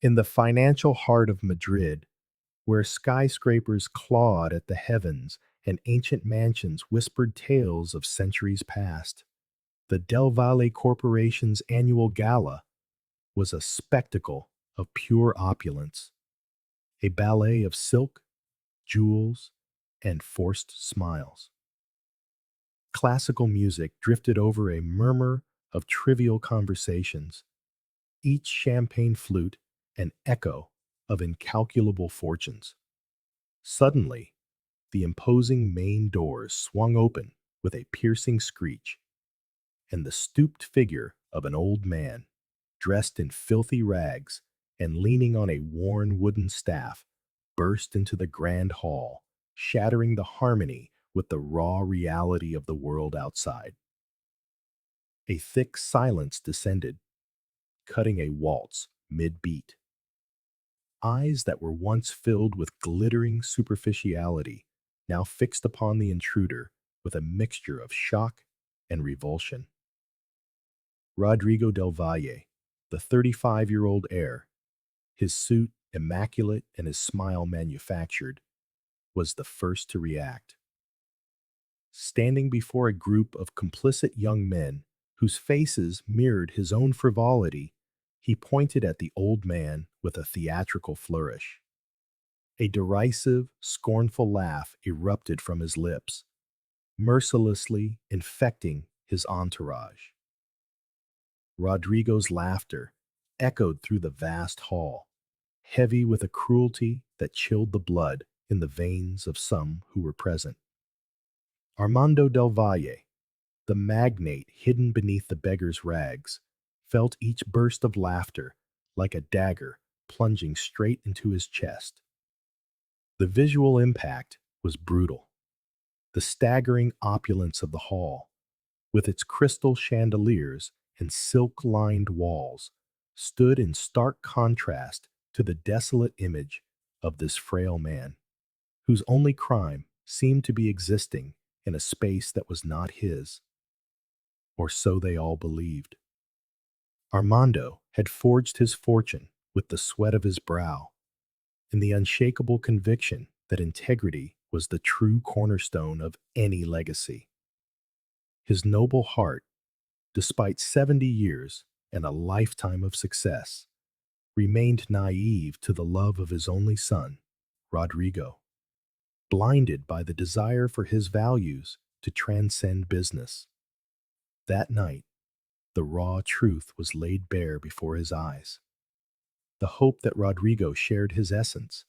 In the financial heart of Madrid, where skyscrapers clawed at the heavens and ancient mansions whispered tales of centuries past, the Del Valle Corporation's annual gala was a spectacle of pure opulence, a ballet of silk, jewels, and forced smiles. Classical music drifted over a murmur of trivial conversations, each champagne flute an echo of incalculable fortunes. Suddenly, the imposing main doors swung open with a piercing screech, and the stooped figure of an old man, dressed in filthy rags and leaning on a worn wooden staff, burst into the grand hall, shattering the harmony with the raw reality of the world outside. A thick silence descended, cutting a waltz mid-beat. Eyes that were once filled with glittering superficiality now fixed upon the intruder with a mixture of shock and revulsion. Rodrigo del Valle, the 35-year-old heir, his suit immaculate and his smile manufactured, was the first to react. Standing before a group of complicit young men whose faces mirrored his own frivolity, he pointed at the old man with a theatrical flourish. A derisive, scornful laugh erupted from his lips, mercilessly infecting his entourage. Rodrigo's laughter echoed through the vast hall, heavy with a cruelty that chilled the blood in the veins of some who were present. Armando del Valle, the magnate hidden beneath the beggar's rags, felt each burst of laughter like a dagger plunging straight into his chest. The visual impact was brutal. The staggering opulence of the hall, with its crystal chandeliers and silk-lined walls, stood in stark contrast to the desolate image of this frail man, whose only crime seemed to be existing in a space that was not his, or so they all believed. Armando had forged his fortune with the sweat of his brow, in the unshakable conviction that integrity was the true cornerstone of any legacy. His noble heart, despite 70 years and a lifetime of success, remained naive to the love of his only son, Rodrigo, blinded by the desire for his values to transcend business. That night, the raw truth was laid bare before his eyes. The hope that Rodrigo shared his essence,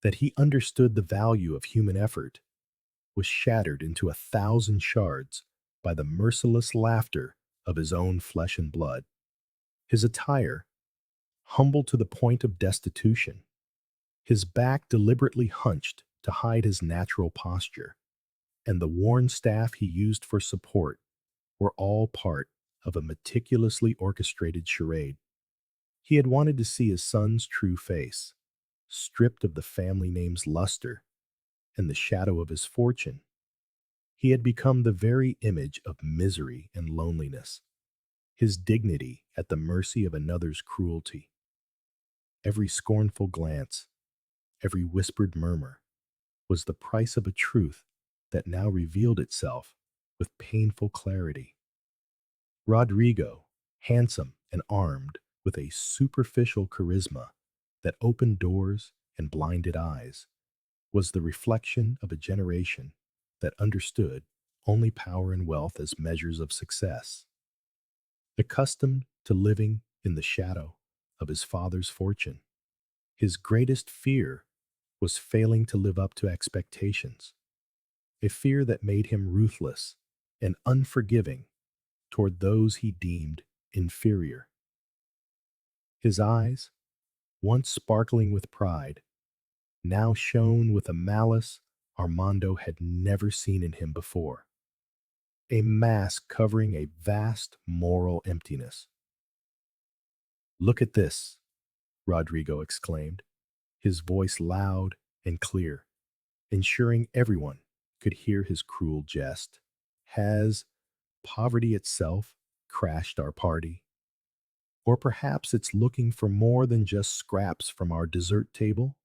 that he understood the value of human effort, was shattered into 1,000 shards by the merciless laughter of his own flesh and blood. His attire, humble to the point of destitution, his back deliberately hunched to hide his natural posture, and the worn staff he used for support were all part of a meticulously orchestrated charade. He had wanted to see his son's true face, stripped of the family name's luster and the shadow of his fortune. He had become the very image of misery and loneliness, his dignity at the mercy of another's cruelty. Every scornful glance, every whispered murmur, was the price of a truth that now revealed itself with painful clarity. Rodrigo, handsome and armed with a superficial charisma that opened doors and blinded eyes, was the reflection of a generation that understood only power and wealth as measures of success. Accustomed to living in the shadow of his father's fortune, his greatest fear was failing to live up to expectations, a fear that made him ruthless and unforgiving toward those he deemed inferior. His eyes, once sparkling with pride, now shone with a malice Armando had never seen in him before, a mask covering a vast moral emptiness. "Look at this," Rodrigo exclaimed, his voice loud and clear, ensuring everyone could hear his cruel jest. "Has poverty itself crashed our party?" Or perhaps it's looking for more than just scraps from our dessert table?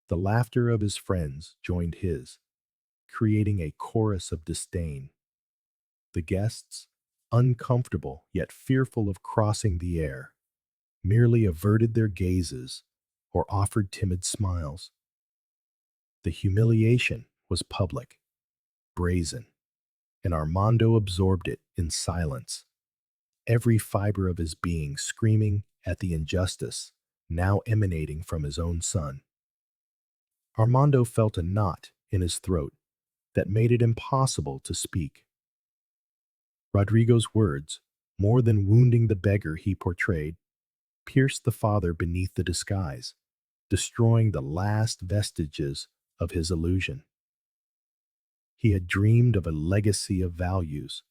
The laughter of his friends joined his, creating a chorus of disdain. The guests, uncomfortable yet fearful of crossing the air, merely averted their gazes or offered timid smiles. The humiliation was public, brazen, and Armando absorbed it in silence, every fiber of his being screaming at the injustice now emanating from his own son. Armando felt a knot in his throat that made it impossible to speak. Rodrigo's words, more than wounding the beggar he portrayed, pierced the father beneath the disguise, destroying the last vestiges of his illusion. He had dreamed of a legacy of values,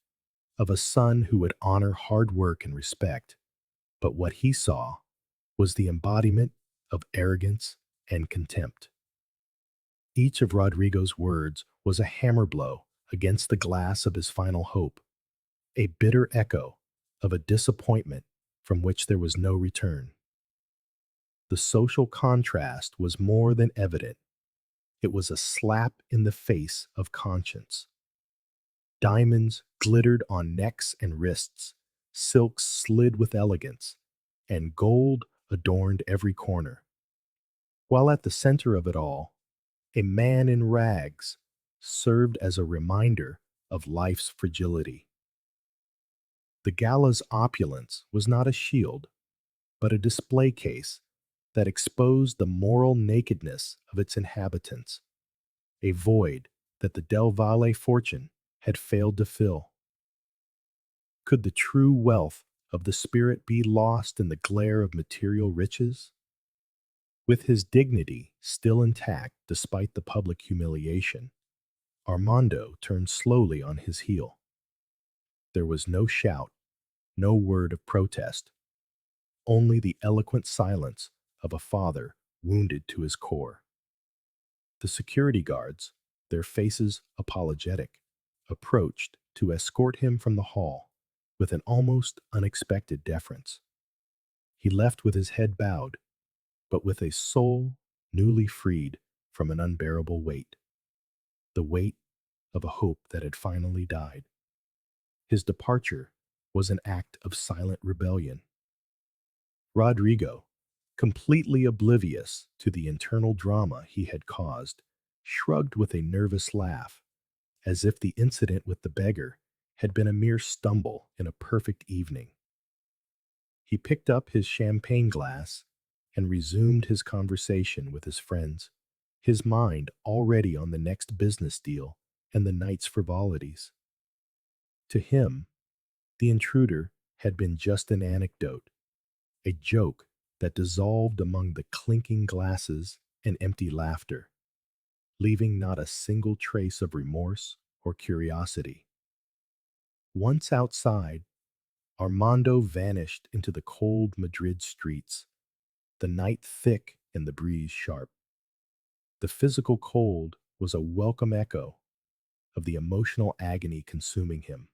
of a son who would honor hard work and respect, but what he saw was the embodiment of arrogance and contempt. Each of Rodrigo's words was a hammer blow against the glass of his final hope, a bitter echo of a disappointment from which there was no return. The social contrast was more than evident. It was a slap in the face of conscience. Diamonds glittered on necks and wrists, silks slid with elegance, and gold adorned every corner. While at the center of it all, a man in rags served as a reminder of life's fragility. The gala's opulence was not a shield, but a display case that exposed the moral nakedness of its inhabitants, a void that the Del Valle fortune had failed to fill. Could the true wealth of the spirit be lost in the glare of material riches? With his dignity still intact despite the public humiliation, Armando turned slowly on his heel. There was no shout, no word of protest, only the eloquent silence of a father wounded to his core. The security guards, their faces apologetic, approached to escort him from the hall with an almost unexpected deference. He left with his head bowed, but with a soul newly freed from an unbearable weight, the weight of a hope that had finally died. His departure was an act of silent rebellion. Rodrigo, completely oblivious to the internal drama he had caused, shrugged with a nervous laugh, as if the incident with the beggar had been a mere stumble in a perfect evening. He picked up his champagne glass and resumed his conversation with his friends, his mind already on the next business deal and the night's frivolities. To him, the intruder had been just an anecdote, a joke that dissolved among the clinking glasses and empty laughter, leaving not a single trace of remorse or curiosity. Once outside, Armando vanished into the cold Madrid streets, the night thick and the breeze sharp. The physical cold was a welcome echo of the emotional agony consuming him.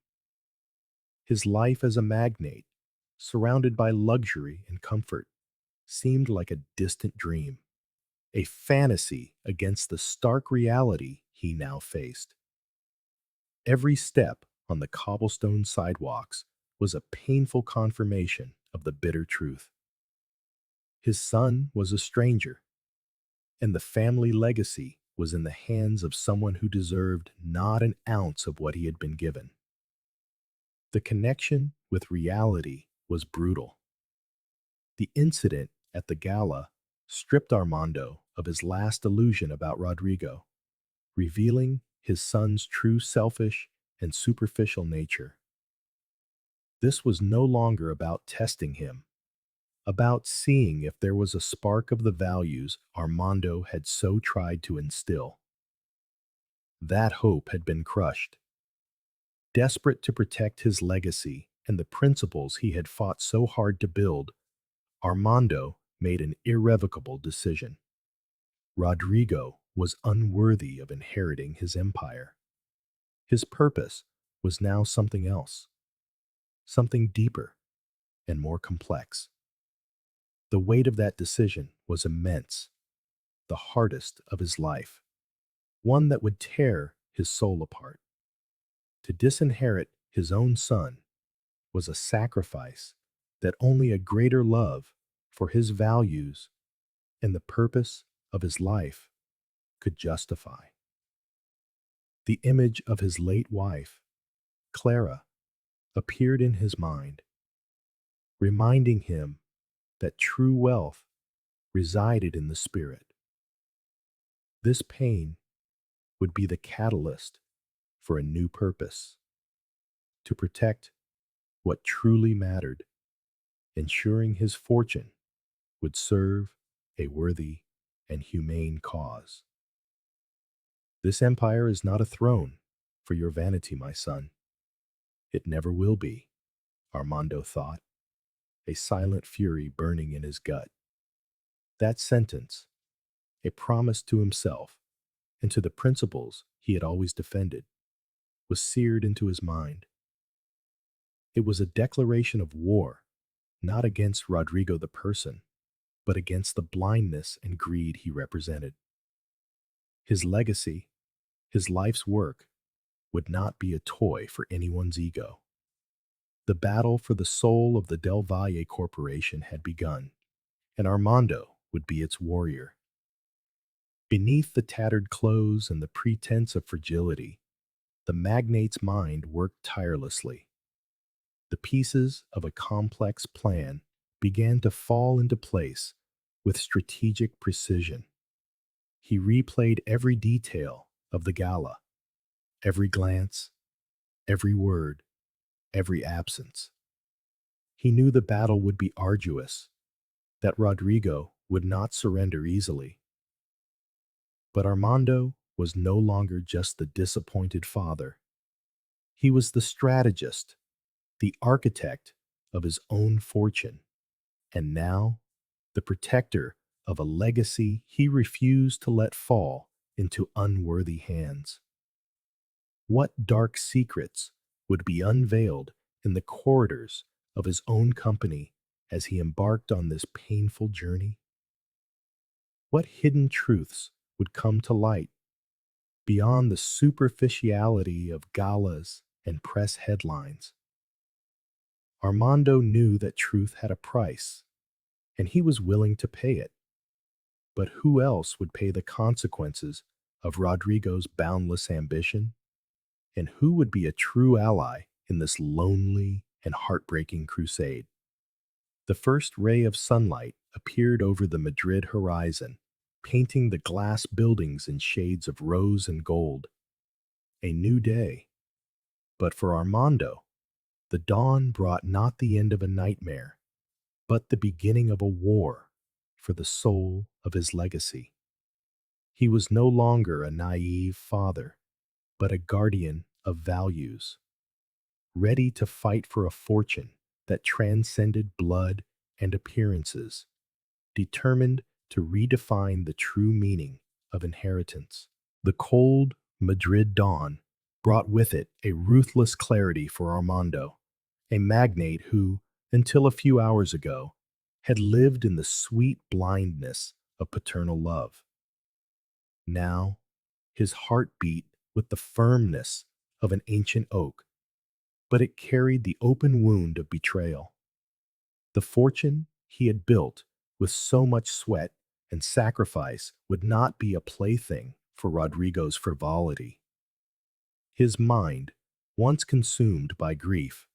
His life as a magnate, surrounded by luxury and comfort, seemed like a distant dream, a fantasy against the stark reality he now faced. Every step on the cobblestone sidewalks was a painful confirmation of the bitter truth. His son was a stranger, and the family legacy was in the hands of someone who deserved not an ounce of what he had been given. The connection with reality was brutal. The incident at the gala stripped Armando of his last illusion about Rodrigo, revealing his son's true selfish and superficial nature. This was no longer about testing him, about seeing if there was a spark of the values Armando had so tried to instill. That hope had been crushed. Desperate to protect his legacy and the principles he had fought so hard to build, Armando made an irrevocable decision. Rodrigo was unworthy of inheriting his empire. His purpose was now something else, something deeper, and more complex. The weight of that decision was immense, the hardest of his life, one that would tear his soul apart. To disinherit his own son was a sacrifice that only a greater love for his values and the purpose of his life could justify. The image of his late wife, Clara, appeared in his mind, reminding him that true wealth resided in the spirit. This pain would be the catalyst for a new purpose, to protect what truly mattered, ensuring his fortune would serve a worthy and humane cause. This empire is not a throne for your vanity, my son. It never will be, Armando thought, a silent fury burning in his gut. That sentence, a promise to himself and to the principles he had always defended, was seared into his mind. It was a declaration of war, not against Rodrigo the person, but against the blindness and greed he represented. His legacy, his life's work, would not be a toy for anyone's ego. The battle for the soul of the Del Valle Corporation had begun, and Armando would be its warrior. Beneath the tattered clothes and the pretense of fragility, the magnate's mind worked tirelessly. The pieces of a complex plan began to fall into place with strategic precision. He replayed every detail of the gala, every glance, every word, every absence. He knew the battle would be arduous, that Rodrigo would not surrender easily. But Armando was no longer just the disappointed father. He was the strategist, the architect of his own fortune, and now the protector of a legacy he refused to let fall into unworthy hands. What dark secrets would be unveiled in the corridors of his own company as he embarked on this painful journey? What hidden truths would come to light beyond the superficiality of galas and press headlines? Armando knew that truth had a price, and he was willing to pay it. But who else would pay the consequences of Rodrigo's boundless ambition? And who would be a true ally in this lonely and heartbreaking crusade? The first ray of sunlight appeared over the Madrid horizon, painting the glass buildings in shades of rose and gold. A new day. But for Armando, the dawn brought not the end of a nightmare, but the beginning of a war for the soul of his legacy. He was no longer a naive father, but a guardian of values, ready to fight for a fortune that transcended blood and appearances, determined to redefine the true meaning of inheritance. The cold Madrid dawn brought with it a ruthless clarity for Armando, a magnate who, until a few hours ago, had lived in the sweet blindness of paternal love. Now, his heart beat with the firmness of an ancient oak, but it carried the open wound of betrayal. The fortune he had built with so much sweat and sacrifice would not be a plaything for Rodrigo's frivolity. His mind, once consumed by grief,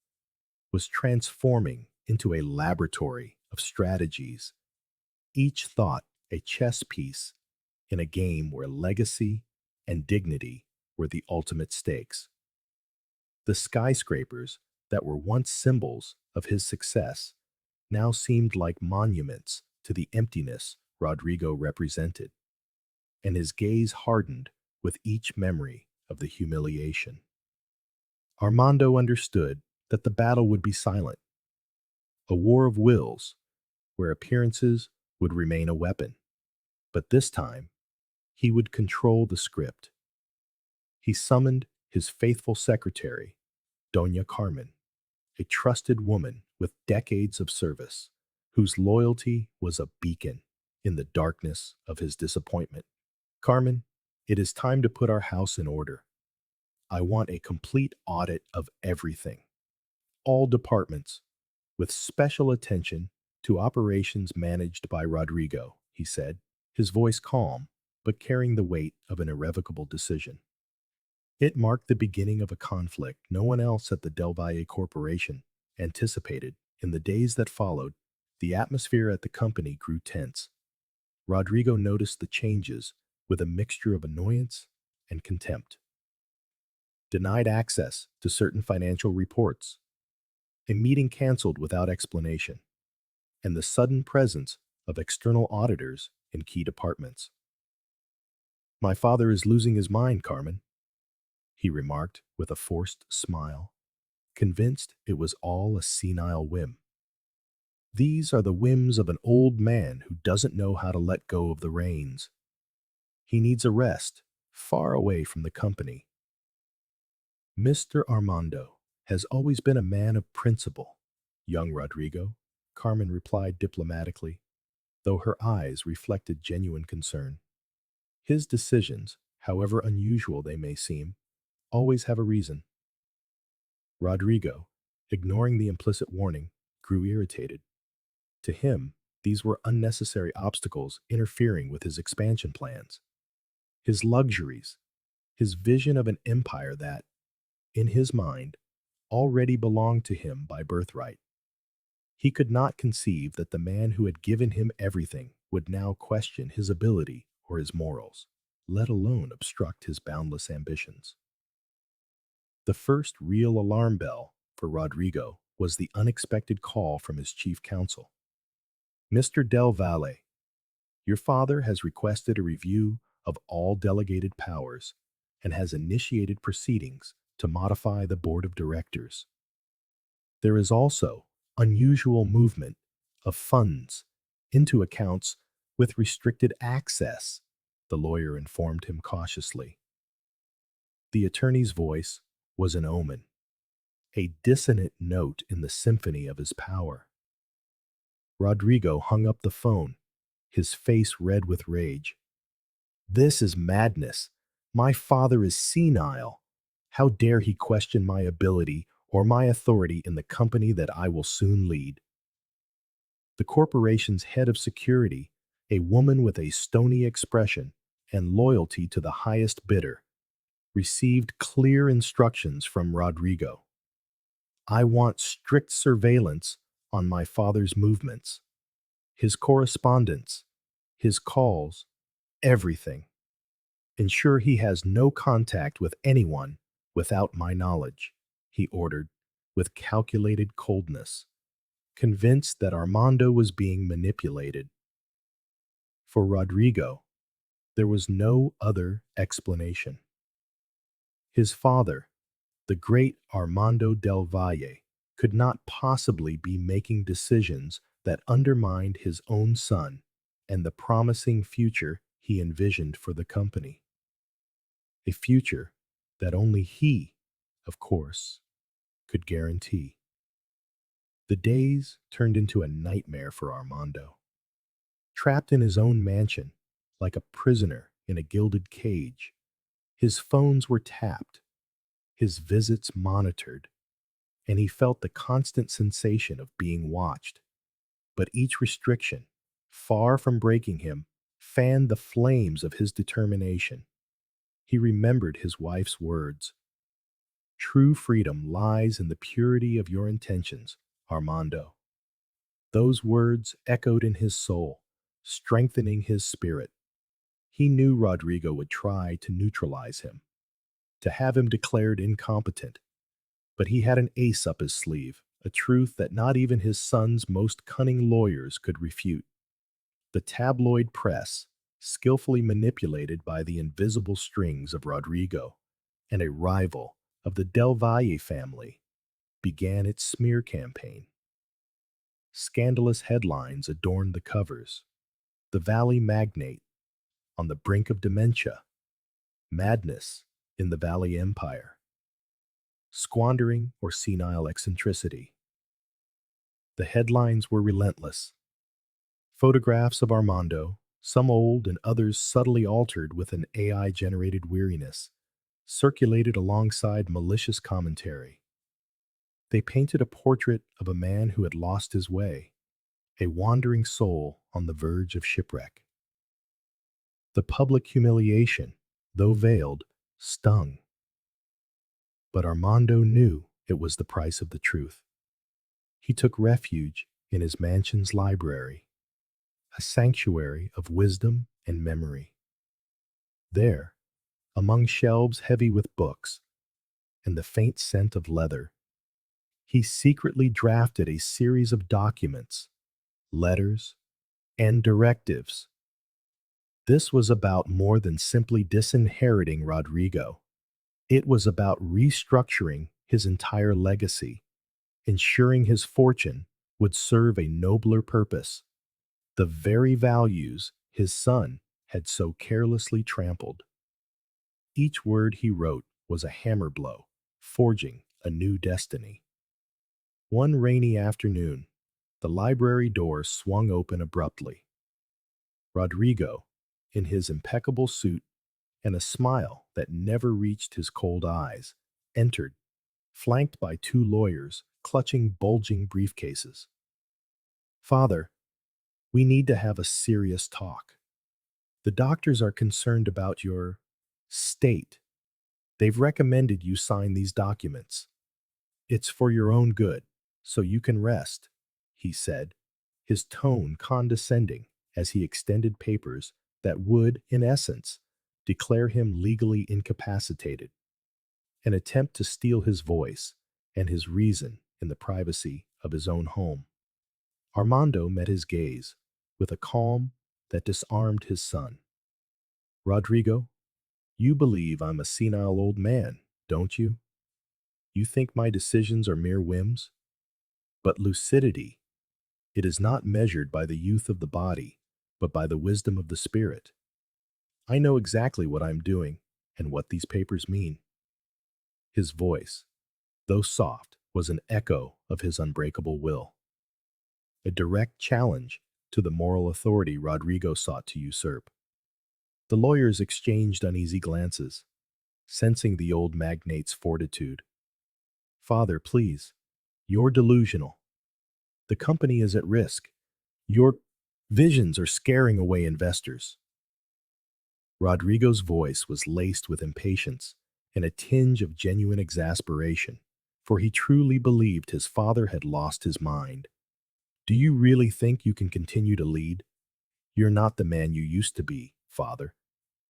was transforming into a laboratory of strategies, each thought a chess piece in a game where legacy and dignity were the ultimate stakes. The skyscrapers that were once symbols of his success now seemed like monuments to the emptiness Rodrigo represented, and his gaze hardened with each memory of the humiliation. Armando understood that the battle would be silent, a war of wills where appearances would remain a weapon, but this time he would control the script. He summoned his faithful secretary, Doña Carmen, a trusted woman with decades of service, whose loyalty was a beacon in the darkness of his disappointment. Carmen, it is time to put our house in order. I want a complete audit of everything, all departments, with special attention to operations managed by Rodrigo, he said, his voice calm, but carrying the weight of an irrevocable decision. It marked the beginning of a conflict no one else at the Del Valle Corporation anticipated. In the days that followed, the atmosphere at the company grew tense. Rodrigo noticed the changes with a mixture of annoyance and contempt. Denied access to certain financial reports, a meeting canceled without explanation, and the sudden presence of external auditors in key departments. My father is losing his mind, Carmen, he remarked with a forced smile, convinced it was all a senile whim. These are the whims of an old man who doesn't know how to let go of the reins. He needs a rest, far away from the company. Mr. Armando has always been a man of principle, young Rodrigo, Carmen replied diplomatically, though her eyes reflected genuine concern. His decisions, however unusual they may seem, always have a reason. Rodrigo, ignoring the implicit warning, grew irritated. To him, these were unnecessary obstacles interfering with his expansion plans. His luxuries, his vision of an empire that, in his mind, already belonged to him by birthright. He could not conceive that the man who had given him everything would now question his ability or his morals, let alone obstruct his boundless ambitions. The first real alarm bell for Rodrigo was the unexpected call from his chief counsel. Mr. Del Valle, your father has requested a review of all delegated powers and has initiated proceedings to modify the board of directors. There is also unusual movement of funds into accounts with restricted access, the lawyer informed him cautiously. The attorney's voice was an omen, a dissonant note in the symphony of his power. Rodrigo hung up the phone, his face red with rage. This is madness. My father is senile. How dare he question my ability or my authority in the company that I will soon lead? The corporation's head of security, a woman with a stony expression and loyalty to the highest bidder, received clear instructions from Rodrigo. I want strict surveillance on my father's movements, his correspondence, his calls, everything. Ensure he has no contact with anyone without my knowledge, he ordered, with calculated coldness, convinced that Armando was being manipulated. For Rodrigo, there was no other explanation. His father, the great Armando del Valle, could not possibly be making decisions that undermined his own son and the promising future he envisioned for the company. A future that only he, of course, could guarantee. The days turned into a nightmare for Armando. Trapped in his own mansion, like a prisoner in a gilded cage, his phones were tapped, his visits monitored, and he felt the constant sensation of being watched. But each restriction, far from breaking him, fanned the flames of his determination. He remembered his wife's words. True freedom lies in the purity of your intentions, Armando. Those words echoed in his soul, strengthening his spirit. He knew Rodrigo would try to neutralize him, to have him declared incompetent. But he had an ace up his sleeve, a truth that not even his son's most cunning lawyers could refute. The tabloid press, skillfully manipulated by the invisible strings of Rodrigo, and a rival of the Del Valle family, began its smear campaign. Scandalous headlines adorned the covers. The Valley magnate, on the brink of dementia, madness in the Valley Empire, squandering or senile eccentricity. The headlines were relentless. Photographs of Armando, some old and others subtly altered with an AI-generated weariness, circulated alongside malicious commentary. They painted a portrait of a man who had lost his way, a wandering soul on the verge of shipwreck. The public humiliation, though veiled, stung. But Armando knew it was the price of the truth. He took refuge in his mansion's library, a sanctuary of wisdom and memory. There, among shelves heavy with books and the faint scent of leather, he secretly drafted a series of documents, letters, and directives. This was about more than simply disinheriting Rodrigo. It was about restructuring his entire legacy, ensuring his fortune would serve a nobler purpose, the very values his son had so carelessly trampled. Each word he wrote was a hammer blow, forging a new destiny. One rainy afternoon, the library door swung open abruptly. Rodrigo, in his impeccable suit and a smile that never reached his cold eyes, entered, flanked by two lawyers clutching bulging briefcases. "Father, we need to have a serious talk. The doctors are concerned about your state. They've recommended you sign these documents. It's for your own good, so you can rest," he said, his tone condescending as he extended papers that would, in essence, declare him legally incapacitated, an attempt to steal his voice and his reason in the privacy of his own home. Armando met his gaze with a calm that disarmed his son. "Rodrigo, you believe I'm a senile old man, don't you? You think my decisions are mere whims? But lucidity, it is not measured by the youth of the body, but by the wisdom of the spirit. I know exactly what I'm doing and what these papers mean." His voice, though soft, was an echo of his unbreakable will, a direct challenge to the moral authority Rodrigo sought to usurp. The lawyers exchanged uneasy glances, sensing the old magnate's fortitude. "Father, please, you're delusional. The company is at risk. Your visions are scaring away investors." Rodrigo's voice was laced with impatience and a tinge of genuine exasperation, for he truly believed his father had lost his mind. "Do you really think you can continue to lead? You're not the man you used to be, father.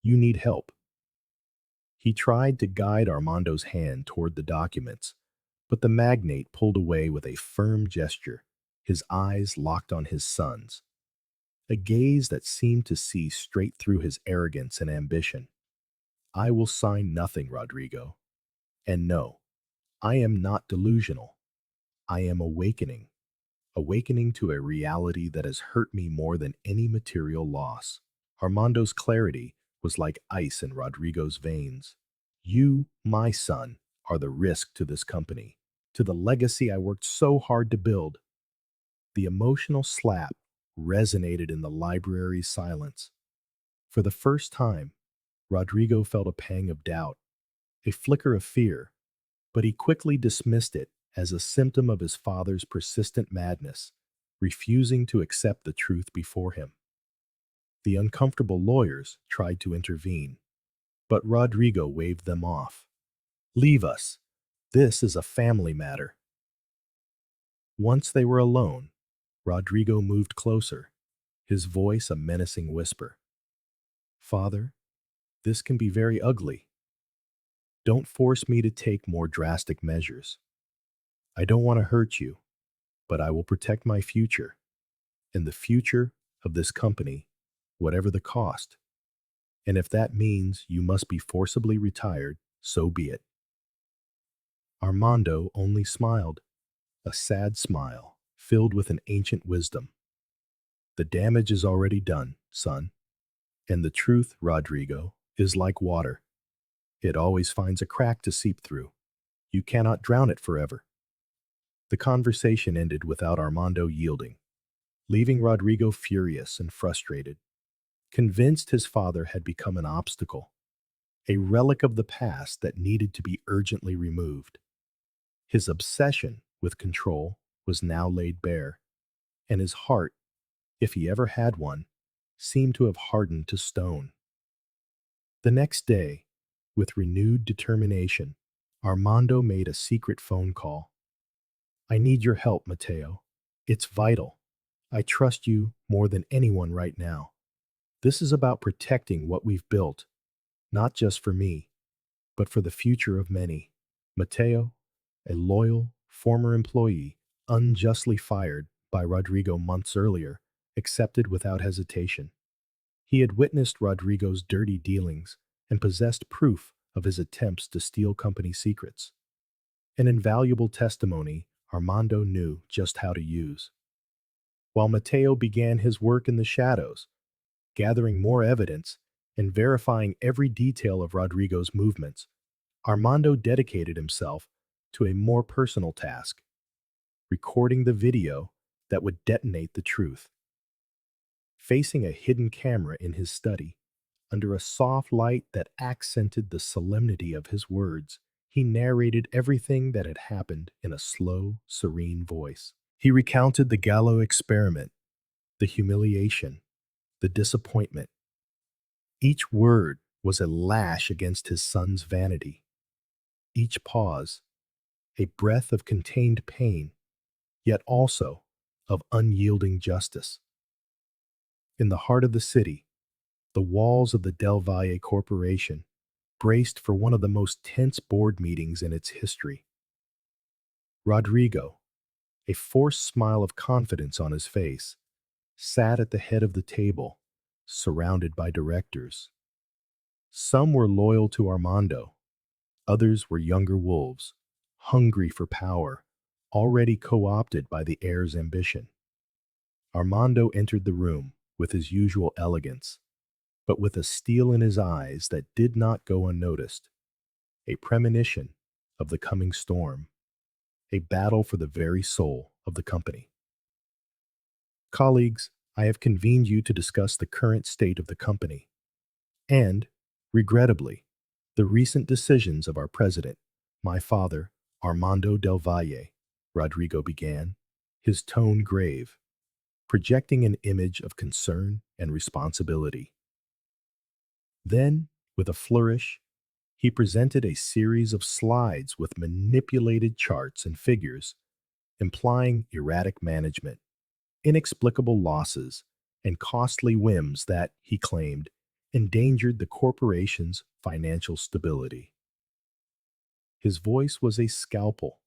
You need help." He tried to guide Armando's hand toward the documents, but the magnate pulled away with a firm gesture, his eyes locked on his son's, a gaze that seemed to see straight through his arrogance and ambition. "I will sign nothing, Rodrigo. And no, I am not delusional. I am awakening to a reality that has hurt me more than any material loss." Armando's clarity was like ice in Rodrigo's veins. "You, my son, are the risk to this company, to the legacy I worked so hard to build." The emotional slap resonated in the library's silence. For the first time, Rodrigo felt a pang of doubt, a flicker of fear, but he quickly dismissed it as a symptom of his father's persistent madness, refusing to accept the truth before him. The uncomfortable lawyers tried to intervene, but Rodrigo waved them off. "Leave us. This is a family matter." Once they were alone, Rodrigo moved closer, his voice a menacing whisper. "Father, this can be very ugly. Don't force me to take more drastic measures. I don't want to hurt you, but I will protect my future and the future of this company, whatever the cost. And if that means you must be forcibly retired, so be it." Armando only smiled, a sad smile filled with an ancient wisdom. "The damage is already done, son. And the truth, Rodrigo, is like water. It always finds a crack to seep through. You cannot drown it forever." The conversation ended without Armando yielding, leaving Rodrigo furious and frustrated, convinced his father had become an obstacle, a relic of the past that needed to be urgently removed. His obsession with control was now laid bare, and his heart, if he ever had one, seemed to have hardened to stone. The next day, with renewed determination, Armando made a secret phone call. I need your help, Mateo. It's vital. I trust you more than anyone right now. This is about protecting what we've built, not just for me, but for the future of many. Mateo, a loyal, former employee, unjustly fired by Rodrigo months earlier, accepted without hesitation. He had witnessed Rodrigo's dirty dealings and possessed proof of his attempts to steal company secrets. An invaluable testimony Armando knew just how to use. While Mateo began his work in the shadows, gathering more evidence and verifying every detail of Rodrigo's movements, Armando dedicated himself to a more personal task, recording the video that would detonate the truth. Facing a hidden camera in his study, under a soft light that accented the solemnity of his words, he narrated everything that had happened in a slow, serene voice. He recounted the Gala experiment, the humiliation, the disappointment. Each word was a lash against his son's vanity. Each pause, a breath of contained pain, yet also of unyielding justice. In the heart of the city, the walls of the Del Valle Corporation braced for one of the most tense board meetings in its history. Rodrigo, a forced smile of confidence on his face, sat at the head of the table, surrounded by directors. Some were loyal to Armando, others were younger wolves, hungry for power, already co-opted by the heir's ambition. Armando entered the room with his usual elegance, but with a steel in his eyes that did not go unnoticed, a premonition of the coming storm, a battle for the very soul of the company. Colleagues, I have convened you to discuss the current state of the company and, regrettably, the recent decisions of our president, my father, Armando del Valle, Rodrigo began, his tone grave, projecting an image of concern and responsibility. Then, with a flourish, he presented a series of slides with manipulated charts and figures, implying erratic management, inexplicable losses, and costly whims that, he claimed, endangered the corporation's financial stability. His voice was a scalpel,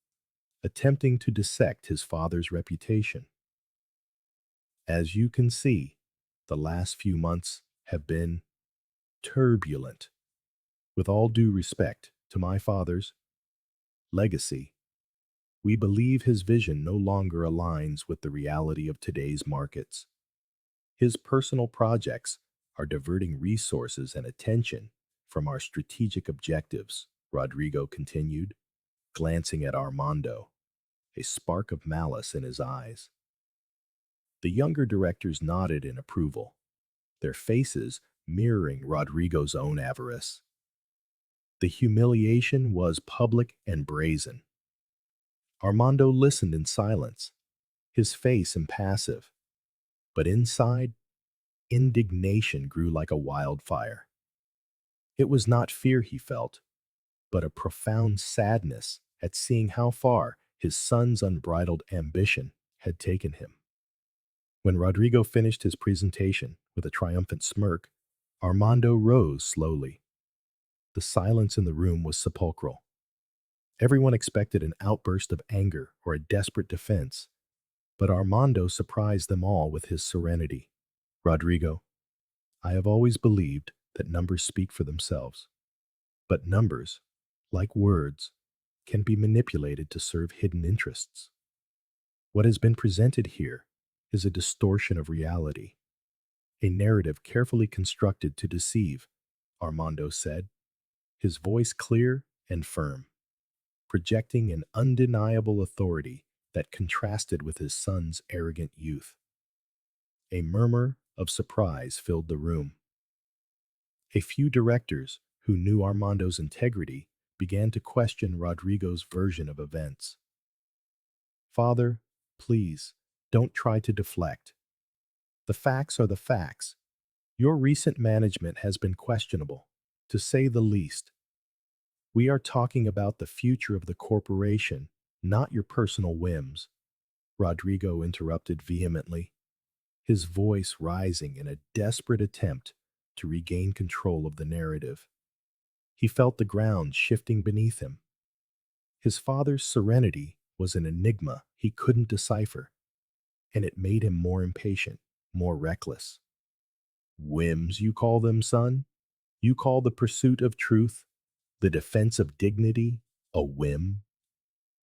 attempting to dissect his father's reputation. As you can see, the last few months have been turbulent. With all due respect to my father's legacy, we believe his vision no longer aligns with the reality of today's markets. His personal projects are diverting resources and attention from our strategic objectives, Rodrigo continued, glancing at Armando, a spark of malice in his eyes. The younger directors nodded in approval, their faces mirroring Rodrigo's own avarice. The humiliation was public and brazen. Armando listened in silence, his face impassive, but inside, indignation grew like a wildfire. It was not fear he felt, but a profound sadness at seeing how far his son's unbridled ambition had taken him. When Rodrigo finished his presentation with a triumphant smirk, Armando rose slowly. The silence in the room was sepulchral. Everyone expected an outburst of anger or a desperate defense, but Armando surprised them all with his serenity. Rodrigo, I have always believed that numbers speak for themselves, but numbers, like words, can be manipulated to serve hidden interests. What has been presented here is a distortion of reality, a narrative carefully constructed to deceive, Armando said, his voice clear and firm, projecting an undeniable authority that contrasted with his son's arrogant youth. A murmur of surprise filled the room. A few directors who knew Armando's integrity began to question Rodrigo's version of events. Father, please, don't try to deflect. The facts are the facts. Your recent management has been questionable, to say the least. We are talking about the future of the corporation, not your personal whims, Rodrigo interrupted vehemently, his voice rising in a desperate attempt to regain control of the narrative. He felt the ground shifting beneath him. His father's serenity was an enigma he couldn't decipher, and it made him more impatient, more reckless. Whims, you call them, son? You call the pursuit of truth, the defense of dignity, a whim?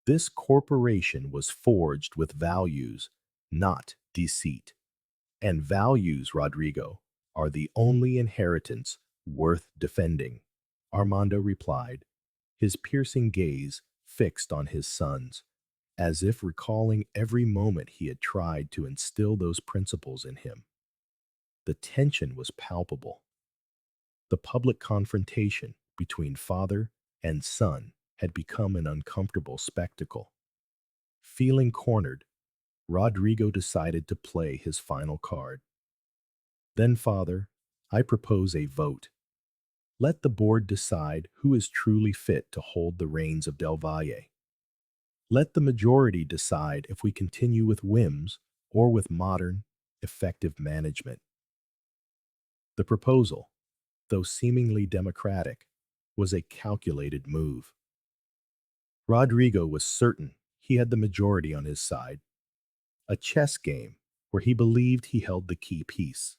This corporation was forged with values, not deceit. And values, Rodrigo, are the only inheritance worth defending, Armando replied, his piercing gaze fixed on his son's, as if recalling every moment he had tried to instill those principles in him. The tension was palpable. The public confrontation between father and son had become an uncomfortable spectacle. Feeling cornered, Rodrigo decided to play his final card. Then, father, I propose a vote. Let the board decide who is truly fit to hold the reins of Del Valle. Let the majority decide if we continue with whims or with modern, effective management. The proposal, though seemingly democratic, was a calculated move. Rodrigo was certain he had the majority on his side, a chess game where he believed he held the key piece.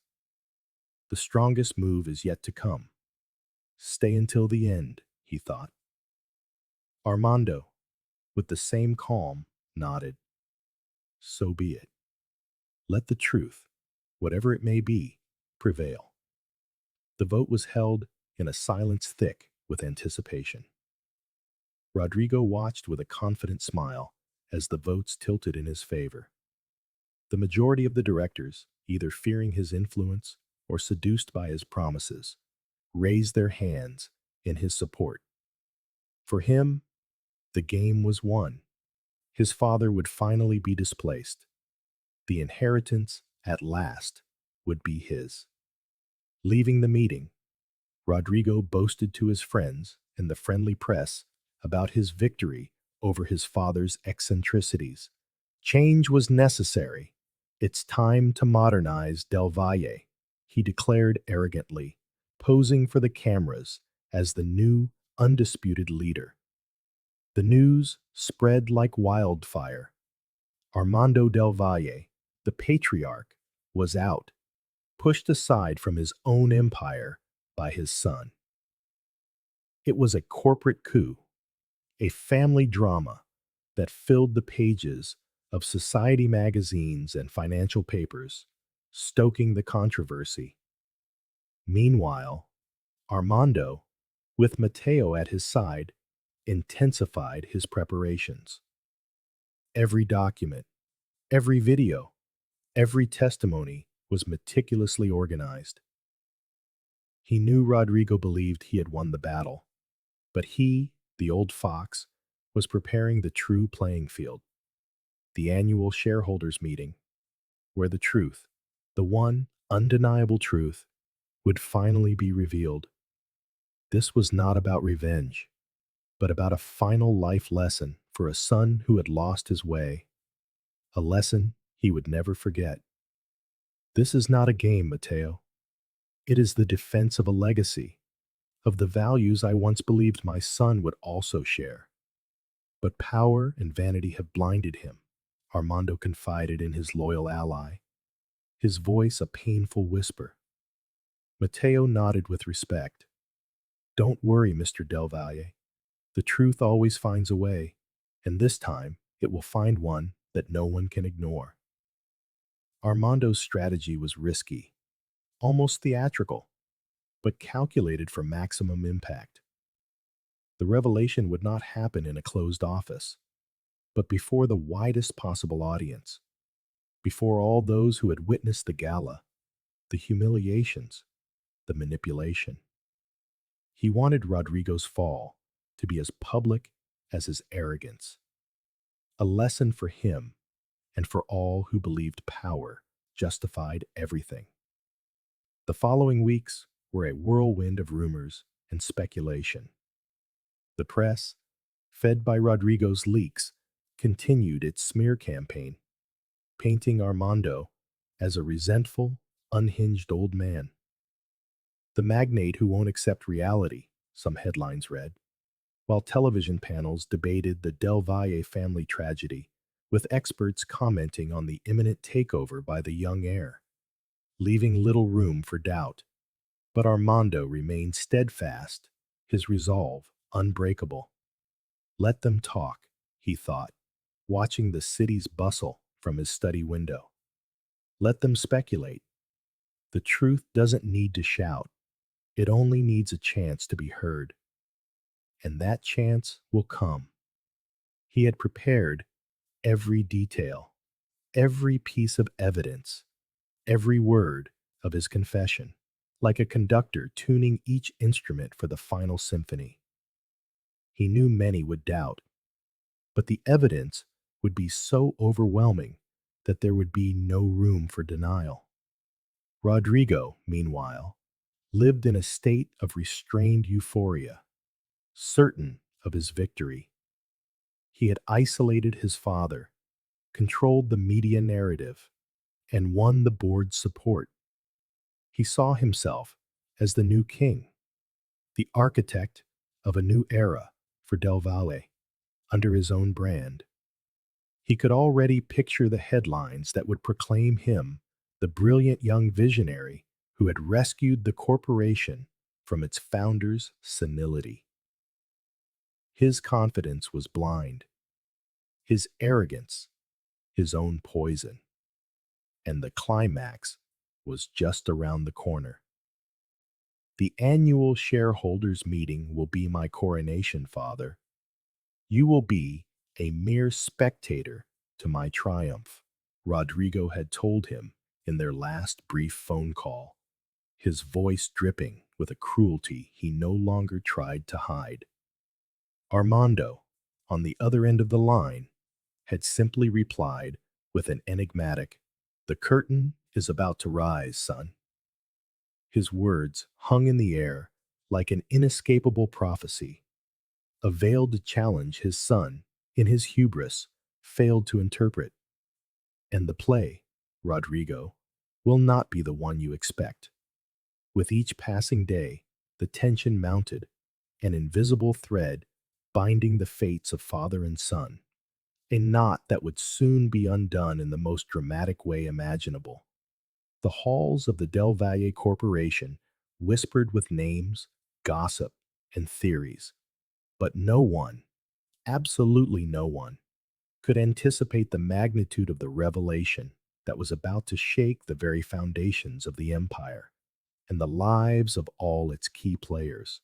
The strongest move is yet to come. Stay until the end, he thought. Armando, with the same calm, nodded. So be it. Let the truth, whatever it may be, prevail. The vote was held in a silence thick with anticipation. Rodrigo watched with a confident smile as the votes tilted in his favor. The majority of the directors, either fearing his influence or seduced by his promises, raised their hands in his support. For him, the game was won. His father would finally be displaced. The inheritance, at last, would be his. Leaving the meeting, Rodrigo boasted to his friends and the friendly press about his victory over his father's eccentricities. Change was necessary. It's time to modernize Del Valle, he declared arrogantly, posing for the cameras as the new, undisputed leader. The news spread like wildfire. Armando Del Valle, the patriarch, was out, pushed aside from his own empire by his son. It was a corporate coup, a family drama that filled the pages of society magazines and financial papers, stoking the controversy. Meanwhile, Armando, with Mateo at his side, intensified his preparations. Every document, every video, every testimony was meticulously organized. He knew Rodrigo believed he had won the battle, but he, the old fox, was preparing the true playing field, the annual shareholders meeting, where the truth, the one undeniable truth, would finally be revealed. This was not about revenge, but about a final life lesson for a son who had lost his way, a lesson he would never forget. This is not a game, Mateo. It is the defense of a legacy, of the values I once believed my son would also share. But power and vanity have blinded him, Armando confided in his loyal ally, his voice a painful whisper. Mateo nodded with respect. Don't worry, Mr. Del Valle. The truth always finds a way, and this time it will find one that no one can ignore. Armando's strategy was risky, almost theatrical, but calculated for maximum impact. The revelation would not happen in a closed office. but before the widest possible audience, before all those who had witnessed the gala, the humiliations, the manipulation. He wanted Rodrigo's fall to be as public as his arrogance, a lesson for him and for all who believed power justified everything. The following weeks were a whirlwind of rumors and speculation. The press, fed by Rodrigo's leaks, continued its smear campaign, painting Armando as a resentful, unhinged old man. The magnate who won't accept reality, some headlines read, while television panels debated the Del Valle family tragedy, with experts commenting on the imminent takeover by the young heir, leaving little room for doubt. But Armando remained steadfast, his resolve unbreakable. Let them talk, he thought, watching the city's bustle from his study window. Let them speculate. The truth doesn't need to shout. It only needs a chance to be heard. And that chance will come. He had prepared every detail, every piece of evidence, every word of his confession, like a conductor tuning each instrument for the final symphony. He knew many would doubt, but the evidence would be so overwhelming that there would be no room for denial. Rodrigo, meanwhile, lived in a state of restrained euphoria, certain of his victory. He had isolated his father, controlled the media narrative, and won the board's support. He saw himself as the new king, the architect of a new era for Del Valle under his own brand. He could already picture the headlines that would proclaim him the brilliant young visionary who had rescued the corporation from its founder's senility. His confidence was blind, his arrogance his own poison, and the climax was just around the corner. The annual shareholders' meeting will be my coronation, Father. You will be a mere spectator to my triumph, Rodrigo had told him in their last brief phone call, his voice dripping with a cruelty he no longer tried to hide. Armando, on the other end of the line, had simply replied with an enigmatic, "The curtain is about to rise, son." His words hung in the air like an inescapable prophecy, a veiled challenge his son, in his hubris, failed to interpret. And the play, Rodrigo, will not be the one you expect. With each passing day, the tension mounted, an invisible thread binding the fates of father and son, a knot that would soon be undone in the most dramatic way imaginable. The halls of the Del Valle Corporation whispered with names, gossip, and theories, but no one, absolutely no one, could anticipate the magnitude of the revelation that was about to shake the very foundations of the empire and the lives of all its key players.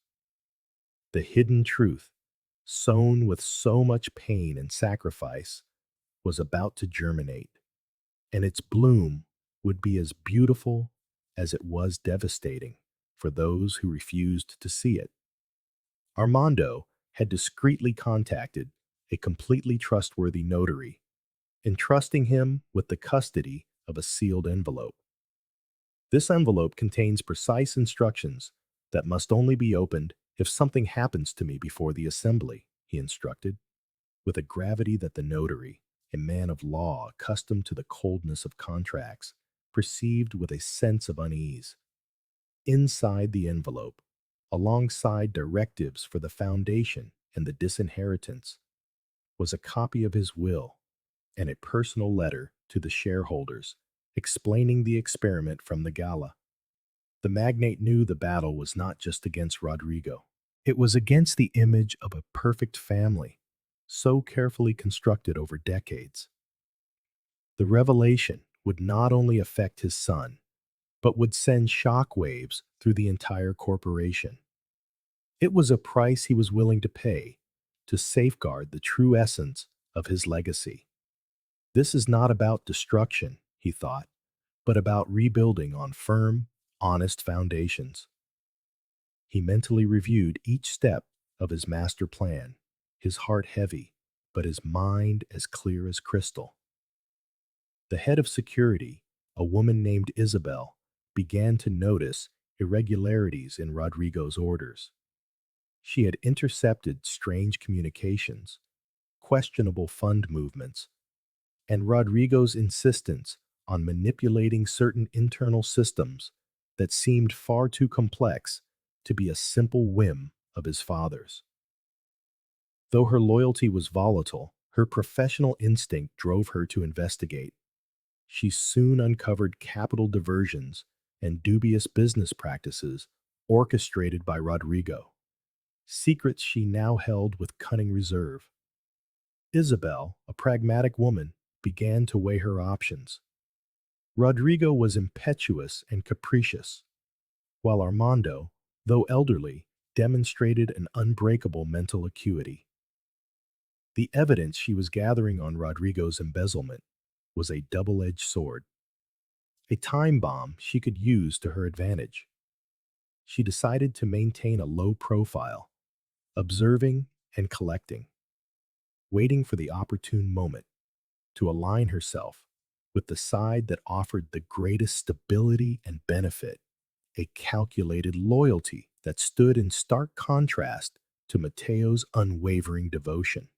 The hidden truth, sown with so much pain and sacrifice, was about to germinate, and its bloom would be as beautiful as it was devastating for those who refused to see it. Armando had discreetly contacted a completely trustworthy notary, entrusting him with the custody of a sealed envelope. This envelope contains precise instructions that must only be opened if something happens to me before the assembly, he instructed, with a gravity that the notary, a man of law accustomed to the coldness of contracts, perceived with a sense of unease. Inside the envelope, alongside directives for the foundation and the disinheritance, was a copy of his will and a personal letter to the shareholders explaining the experiment from the gala. The magnate knew the battle was not just against Rodrigo. It was against the image of a perfect family, so carefully constructed over decades. The revelation would not only affect his son, but would send shockwaves through the entire corporation. It was a price he was willing to pay to safeguard the true essence of his legacy. This is not about destruction, he thought, but about rebuilding on firm, honest foundations. He mentally reviewed each step of his master plan, his heart heavy, but his mind as clear as crystal. The head of security, a woman named Isabel, began to notice irregularities in Rodrigo's orders. She had intercepted strange communications, questionable fund movements, and Rodrigo's insistence on manipulating certain internal systems that seemed far too complex to be a simple whim of his father's. Though her loyalty was volatile, her professional instinct drove her to investigate. She soon uncovered capital diversions and dubious business practices orchestrated by Rodrigo, secrets she now held with cunning reserve. Isabel, a pragmatic woman, began to weigh her options. Rodrigo was impetuous and capricious, while Armando, though elderly, demonstrated an unbreakable mental acuity. The evidence she was gathering on Rodrigo's embezzlement was a double-edged sword, a time bomb she could use to her advantage. She decided to maintain a low profile, observing and collecting, waiting for the opportune moment to align herself with the side that offered the greatest stability and benefit, a calculated loyalty that stood in stark contrast to Mateo's unwavering devotion.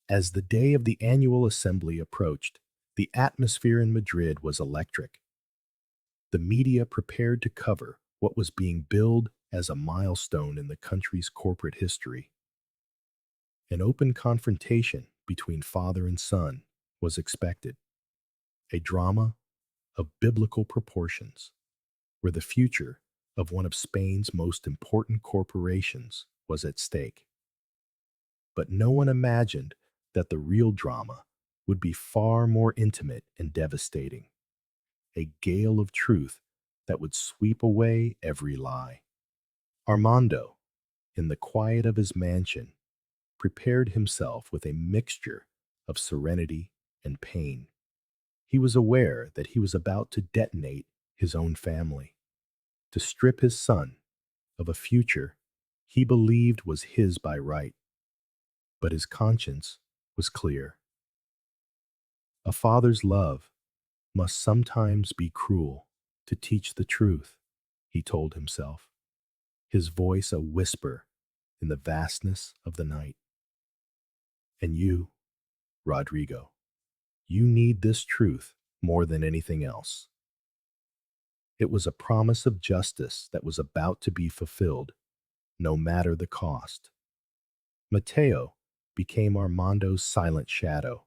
As the day of the annual assembly approached, the atmosphere in Madrid was electric. The media prepared to cover what was being billed as a milestone in the country's corporate history. An open confrontation between father and son was expected, a drama of biblical proportions, where the future of one of Spain's most important corporations was at stake. But no one imagined that the real drama would be far more intimate and devastating, a gale of truth that would sweep away every lie. Armando, in the quiet of his mansion, prepared himself with a mixture of serenity and pain. He was aware that he was about to detonate his own family, to strip his son of a future he believed was his by right. But his conscience was clear. A father's love must sometimes be cruel to teach the truth, he told himself, his voice a whisper in the vastness of the night. And you, Rodrigo, you need this truth more than anything else. It was a promise of justice that was about to be fulfilled, no matter the cost. Mateo became Armando's silent shadow,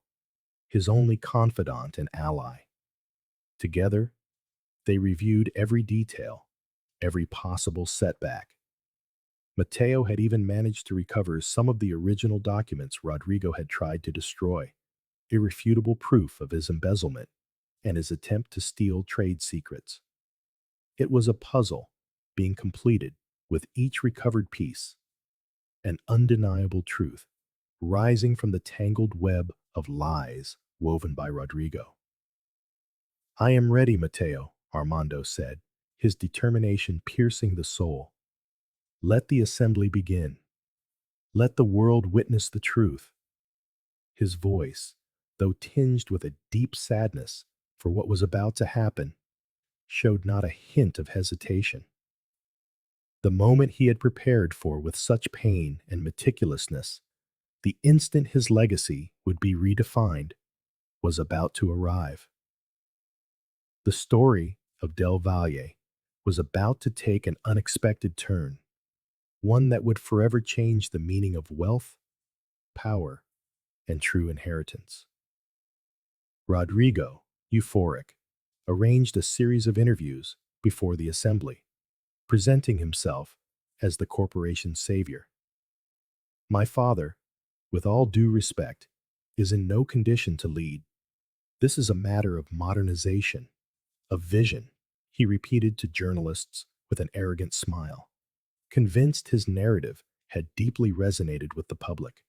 his only confidant and ally. Together, they reviewed every detail, every possible setback. Mateo had even managed to recover some of the original documents Rodrigo had tried to destroy, irrefutable proof of his embezzlement and his attempt to steal trade secrets. It was a puzzle being completed with each recovered piece, an undeniable truth rising from the tangled web of lies woven by Rodrigo. I am ready, Mateo, Armando said, his determination piercing the soul. Let the assembly begin. Let the world witness the truth. His voice, though tinged with a deep sadness for what was about to happen, showed not a hint of hesitation. The moment he had prepared for with such pain and meticulousness, the instant his legacy would be redefined, was about to arrive. The story of Del Valle was about to take an unexpected turn, one that would forever change the meaning of wealth, power, and true inheritance. Rodrigo, euphoric, arranged a series of interviews before the assembly, presenting himself as the corporation's savior. My father, with all due respect, is in no condition to lead. This is a matter of modernization, of vision, he repeated to journalists with an arrogant smile, convinced his narrative had deeply resonated with the public.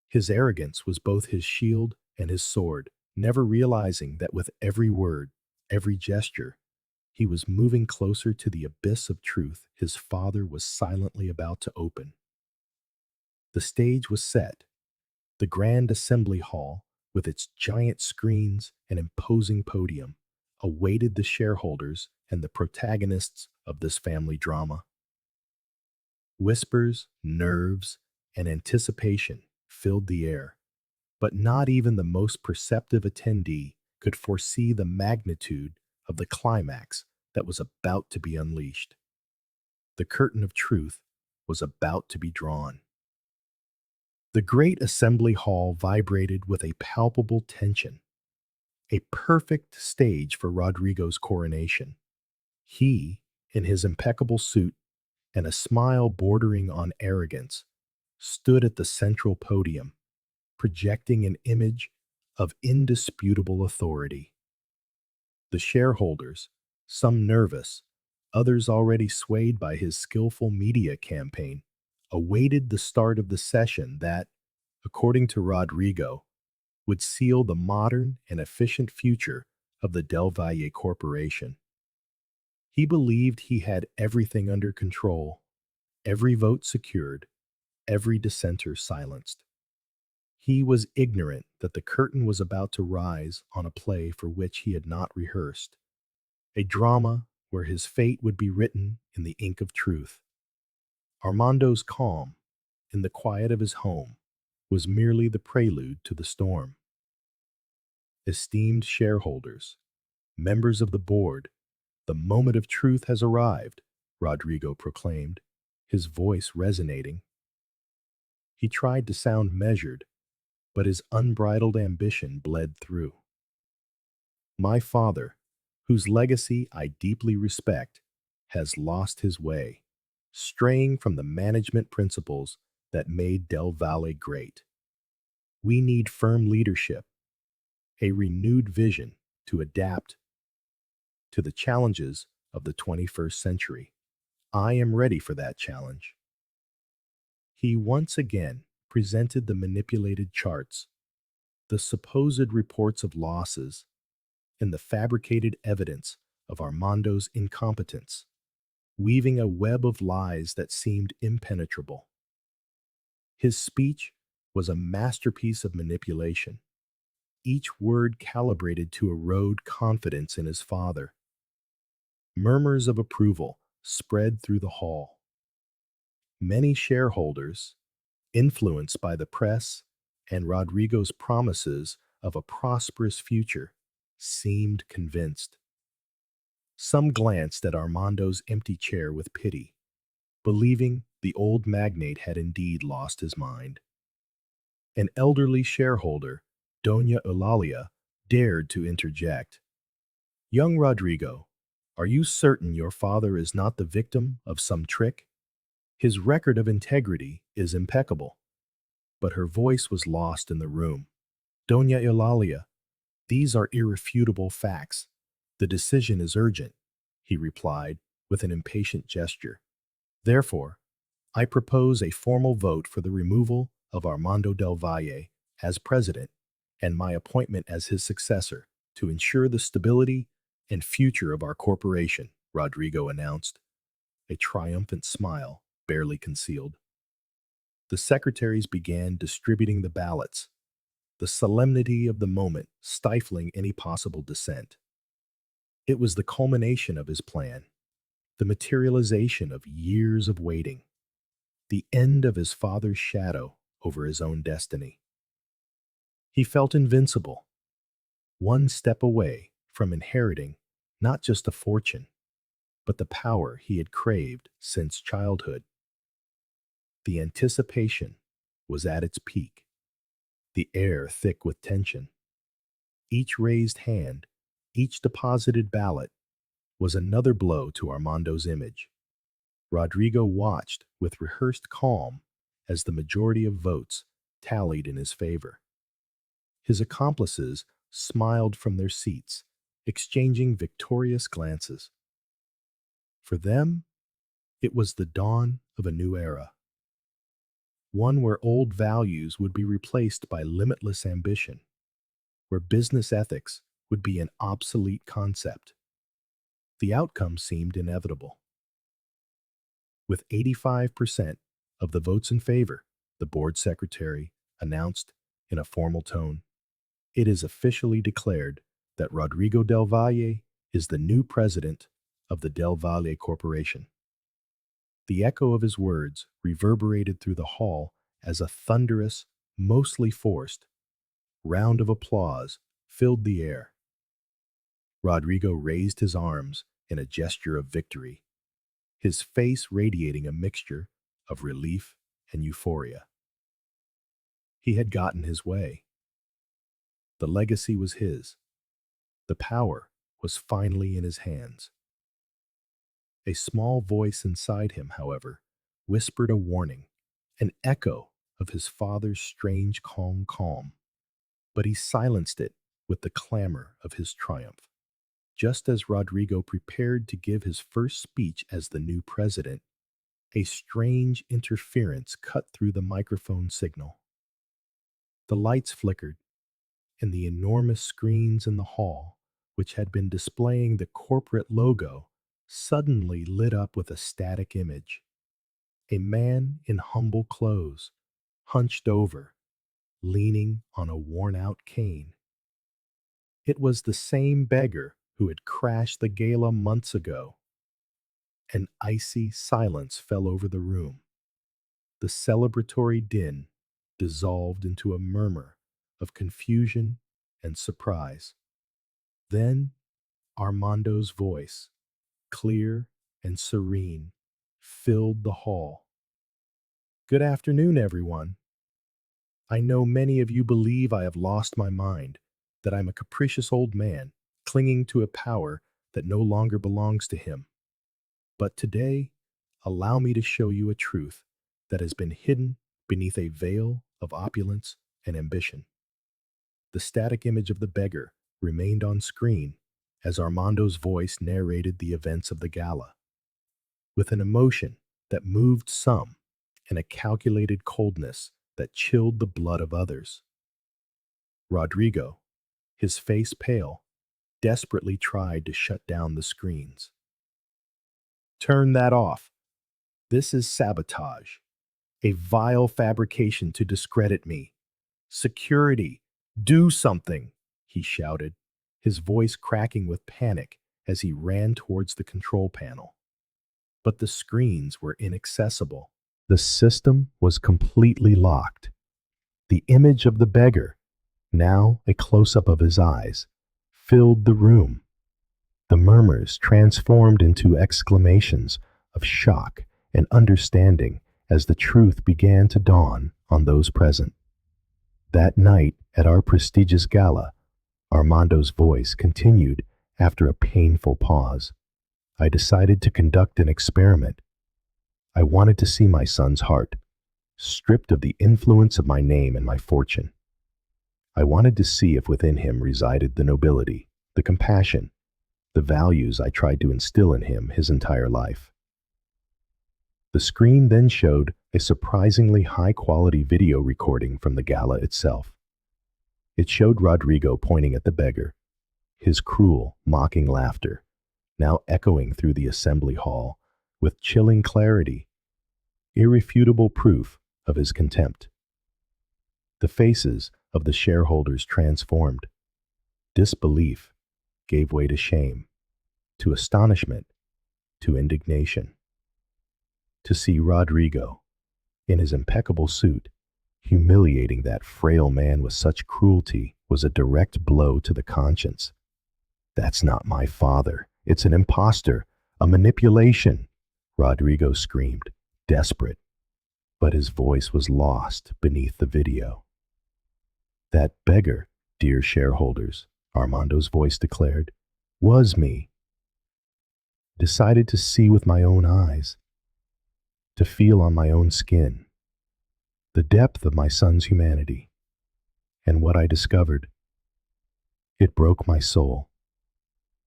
His arrogance was both his shield and his sword, never realizing that with every word, every gesture, he was moving closer to the abyss of truth his father was silently about to open. The stage was set, the grand assembly hall, with its giant screens and imposing podium, awaited the shareholders and the protagonists of this family drama. Whispers, nerves, and anticipation filled the air, but not even the most perceptive attendee could foresee the magnitude of the climax that was about to be unleashed. The curtain of truth was about to be drawn. The great assembly hall vibrated with a palpable tension, a perfect stage for Rodrigo's coronation. He, in his impeccable suit and a smile bordering on arrogance, stood at the central podium, projecting an image of indisputable authority. The shareholders, some nervous, others already swayed by his skillful media campaign, awaited the start of the session that, according to Rodrigo, would seal the modern and efficient future of the Del Valle Corporation. He believed he had everything under control, every vote secured, every dissenter silenced. He was ignorant that the curtain was about to rise on a play for which he had not rehearsed, a drama where his fate would be written in the ink of truth. Armando's calm, in the quiet of his home, was merely the prelude to the storm. Esteemed shareholders, members of the board, the moment of truth has arrived, Rodrigo proclaimed, his voice resonating. He tried to sound measured, but his unbridled ambition bled through. My father, whose legacy I deeply respect, has lost his way, straying from the management principles that made Del Valle great. We need firm leadership, a renewed vision to adapt to the challenges of the 21st century. I am ready for that challenge. He once again presented the manipulated charts, the supposed reports of losses, and the fabricated evidence of Armando's incompetence, weaving a web of lies that seemed impenetrable. His speech was a masterpiece of manipulation, each word calibrated to erode confidence in his father. Murmurs of approval spread through the hall. Many shareholders, influenced by the press and Rodrigo's promises of a prosperous future, seemed convinced. Some glanced at Armando's empty chair with pity, believing the old magnate had indeed lost his mind. An elderly shareholder, Doña Eulalia, dared to interject. Young Rodrigo, are you certain your father is not the victim of some trick? His record of integrity is impeccable. But her voice was lost in the room. Doña Eulalia, these are irrefutable facts. The decision is urgent, he replied with an impatient gesture. Therefore, I propose a formal vote for the removal of Armando del Valle as president and my appointment as his successor to ensure the stability and future of our corporation, Rodrigo announced, a triumphant smile barely concealed. The secretaries began distributing the ballots, the solemnity of the moment stifling any possible dissent. It was the culmination of his plan, the materialization of years of waiting, the end of his father's shadow over his own destiny. He felt invincible, one step away from inheriting not just a fortune, but the power he had craved since childhood. The anticipation was at its peak, the air thick with tension. Each raised hand, each deposited ballot, was another blow to Armando's image. Rodrigo watched with rehearsed calm as the majority of votes tallied in his favor. His accomplices smiled from their seats, exchanging victorious glances. For them, it was the dawn of a new era. one where old values would be replaced by limitless ambition, where business ethics would be an obsolete concept. The outcome seemed inevitable. With 85% of the votes in favor, the board secretary announced in a formal tone, "It is officially declared that Rodrigo del Valle is the new president of the Del Valle Corporation." The echo of his words reverberated through the hall as a thunderous, mostly forced, round of applause filled the air. Rodrigo raised his arms in a gesture of victory, his face radiating a mixture of relief and euphoria. He had gotten his way. The legacy was his. The power was finally in his hands. A small voice inside him, however, whispered a warning, an echo of his father's strange calm, but he silenced it with the clamor of his triumph. Just as Rodrigo prepared to give his first speech as the new president, a strange interference cut through the microphone signal. The lights flickered, and the enormous screens in the hall, which had been displaying the corporate logo, suddenly lit up with a static image. A man in humble clothes, hunched over, leaning on a worn-out cane. It was the same beggar who had crashed the gala months ago. An icy silence fell over the room. The celebratory din dissolved into a murmur of confusion and surprise. Then Armando's voice, clear and serene, filled the hall. "Good afternoon, everyone. I know many of you believe I have lost my mind, that I'm a capricious old man, clinging to a power that no longer belongs to him. But today, allow me to show you a truth that has been hidden beneath a veil of opulence and ambition." The static image of the beggar remained on screen as Armando's voice narrated the events of the gala. With an emotion that moved some and a calculated coldness that chilled the blood of others, Rodrigo, his face pale, desperately tried to shut down the screens. "Turn that off. This is sabotage, a vile fabrication to discredit me. Security, do something," he shouted, his voice cracking with panic as he ran towards the control panel. But the screens were inaccessible. The system was completely locked. The image of the beggar, now a close-up of his eyes, filled the room. The murmurs transformed into exclamations of shock and understanding as the truth began to dawn on those present. That night at our prestigious gala, Armando's voice continued after a painful pause. "I decided to conduct an experiment. I wanted to see my son's heart, stripped of the influence of my name and my fortune. I wanted to see if within him resided the nobility, the compassion, the values I tried to instill in him his entire life." The screen then showed a surprisingly high-quality video recording from the gala itself. It showed Rodrigo pointing at the beggar, his cruel, mocking laughter, now echoing through the assembly hall with chilling clarity, irrefutable proof of his contempt. The faces of the shareholders transformed. Disbelief gave way to shame, to astonishment, to indignation. To see Rodrigo, in his impeccable suit, humiliating that frail man with such cruelty was a direct blow to the conscience. "That's not my father. It's an impostor, a manipulation," Rodrigo screamed, desperate. But his voice was lost beneath the video. "That beggar, dear shareholders," Armando's voice declared, "was me. Decided to see with my own eyes, to feel on my own skin, the depth of my son's humanity. And what I discovered, it broke my soul."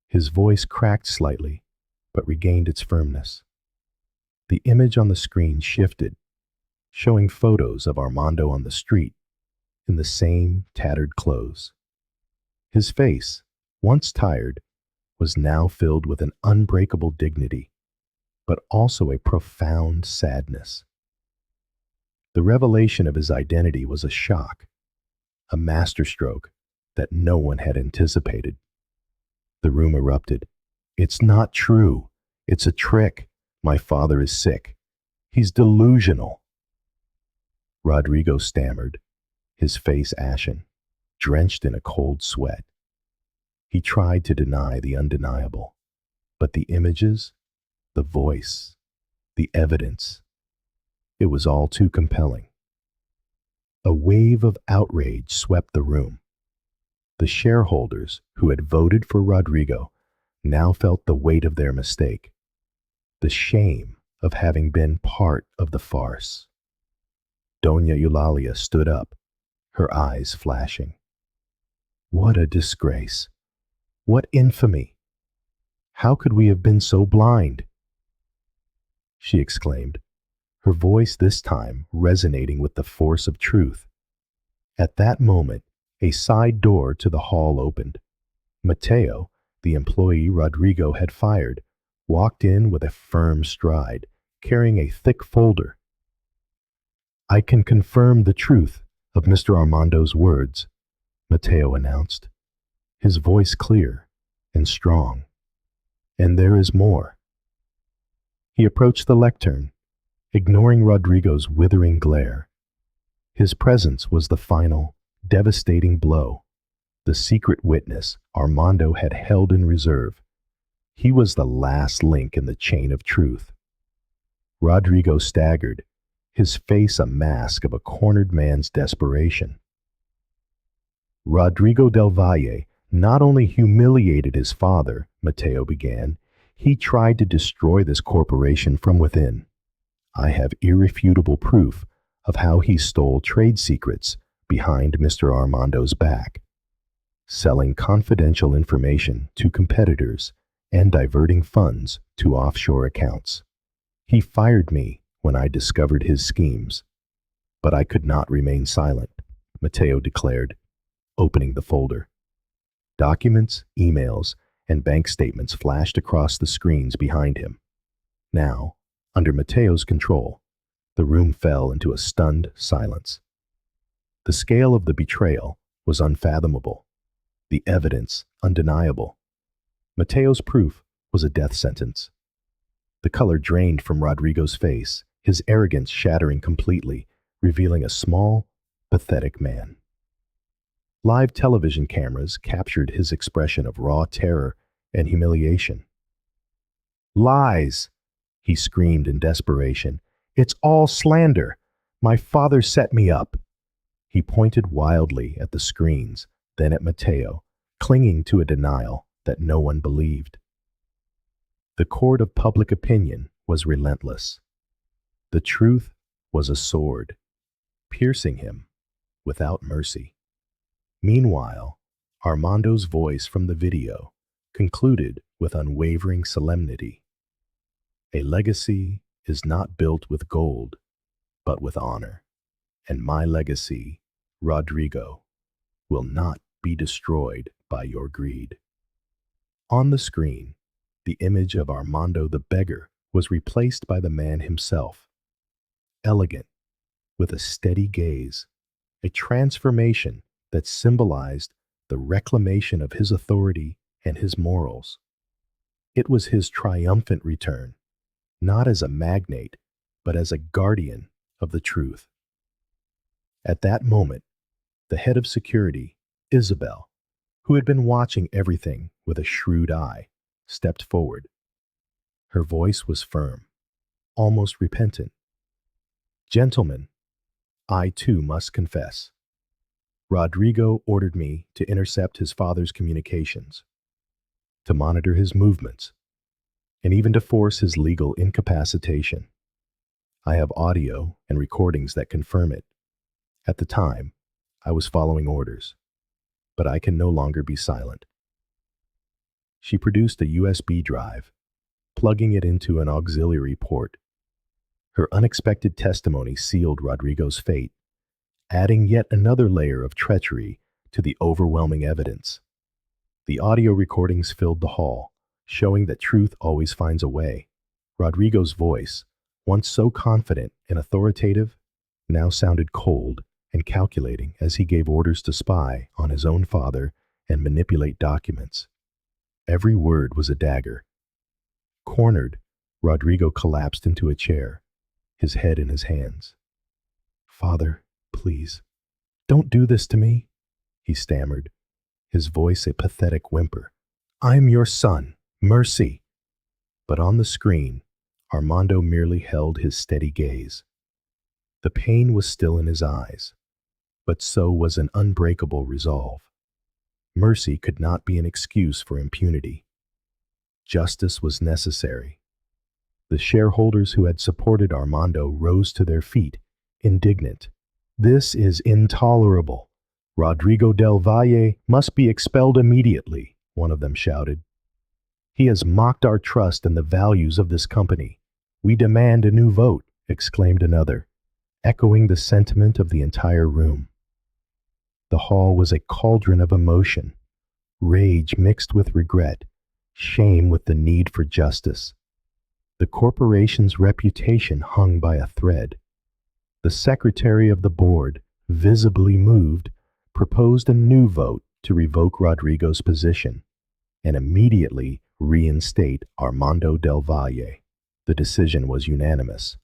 His voice cracked slightly, but regained its firmness. The image on the screen shifted, showing photos of Armando on the street in the same tattered clothes. His face, once tired, was now filled with an unbreakable dignity, but also a profound sadness. The revelation of his identity was a shock, a masterstroke that no one had anticipated. The room erupted. "It's not true. It's a trick. My father is sick. He's delusional." Rodrigo stammered, his face ashen, drenched in a cold sweat. He tried to deny the undeniable, but the images, the voice, the evidence, it was all too compelling. A wave of outrage swept the room. The shareholders who had voted for Rodrigo now felt the weight of their mistake, the shame of having been part of the farce. Doña Eulalia stood up, her eyes flashing. "What a disgrace! What infamy! How could we have been so blind?" she exclaimed, her voice this time resonating with the force of truth. At that moment, a side door to the hall opened. Mateo, the employee Rodrigo had fired, walked in with a firm stride, carrying a thick folder. "I can confirm the truth of Mr. Armando's words," Mateo announced, his voice clear and strong. "And there is more." He approached the lectern, ignoring Rodrigo's withering glare. His presence was the final, devastating blow, the secret witness Armando had held in reserve. He was the last link in the chain of truth. Rodrigo staggered, his face a mask of a cornered man's desperation. Rodrigo del Valle not only humiliated his father, Mateo began, he tried to destroy this corporation from within. "I have irrefutable proof of how he stole trade secrets behind Mr. Armando's back, selling confidential information to competitors and diverting funds to offshore accounts. He fired me when I discovered his schemes, but I could not remain silent," Mateo declared, opening the folder. Documents, emails, and bank statements flashed across the screens behind him. Now, under Mateo's control, the room fell into a stunned silence. The scale of the betrayal was unfathomable, the evidence undeniable. Mateo's proof was a death sentence. The color drained from Rodrigo's face, his arrogance shattering completely, revealing a small, pathetic man. Live television cameras captured his expression of raw terror and humiliation. "Lies!" he screamed in desperation. "It's all slander! My father set me up!" He pointed wildly at the screens, then at Mateo, clinging to a denial that no one believed. The court of public opinion was relentless. The truth was a sword, piercing him without mercy. Meanwhile, Armando's voice from the video concluded with unwavering solemnity. "A legacy is not built with gold, but with honor, and my legacy, Rodrigo, will not be destroyed by your greed." On the screen, the image of Armando the beggar was replaced by the man himself. Elegant, with a steady gaze, a transformation that symbolized the reclamation of his authority and his morals. It was his triumphant return, not as a magnate, but as a guardian of the truth. At that moment, the head of security, Isabel, who had been watching everything with a shrewd eye, stepped forward. Her voice was firm, almost repentant. "Gentlemen, I too must confess. Rodrigo ordered me to intercept his father's communications, to monitor his movements, and even to force his legal incapacitation. I have audio and recordings that confirm it. At the time, I was following orders, but I can no longer be silent." She produced a USB drive, plugging it into an auxiliary port. Her unexpected testimony sealed Rodrigo's fate, adding yet another layer of treachery to the overwhelming evidence. The audio recordings filled the hall, showing that truth always finds a way. Rodrigo's voice, once so confident and authoritative, now sounded cold and calculating as he gave orders to spy on his own father and manipulate documents. Every word was a dagger. Cornered, Rodrigo collapsed into a chair, his head in his hands. "Father, please, don't do this to me," he stammered, his voice a pathetic whimper. "I'm your son, mercy." But on the screen, Armando merely held his steady gaze. The pain was still in his eyes, but so was an unbreakable resolve. Mercy could not be an excuse for impunity. Justice was necessary. The shareholders who had supported Armando rose to their feet, indignant. "This is intolerable. Rodrigo del Valle must be expelled immediately," one of them shouted. "He has mocked our trust and the values of this company. We demand a new vote," exclaimed another, echoing the sentiment of the entire room. The hall was a cauldron of emotion, rage mixed with regret, shame with the need for justice. The corporation's reputation hung by a thread. The secretary of the board, visibly moved, proposed a new vote to revoke Rodrigo's position and immediately reinstate Armando del Valle. The decision was unanimous,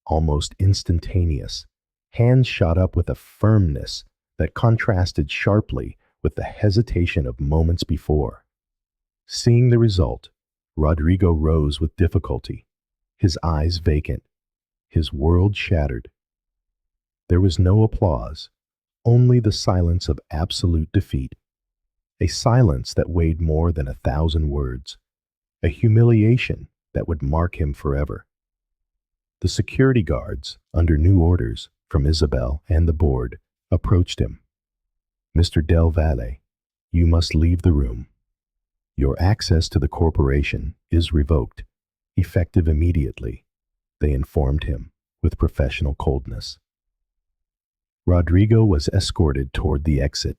almost instantaneous. Hands shot up with a firmness that contrasted sharply with the hesitation of moments before. Seeing the result, Rodrigo rose with difficulty, his eyes vacant, his world shattered. There was no applause, only the silence of absolute defeat, a silence that weighed more than 1,000 words, a humiliation that would mark him forever. The security guards, under new orders from Isabel and the board, approached him. "Mr. Del Valle, you must leave the room. Your access to the corporation is revoked, effective immediately," they informed him with professional coldness. Rodrigo was escorted toward the exit,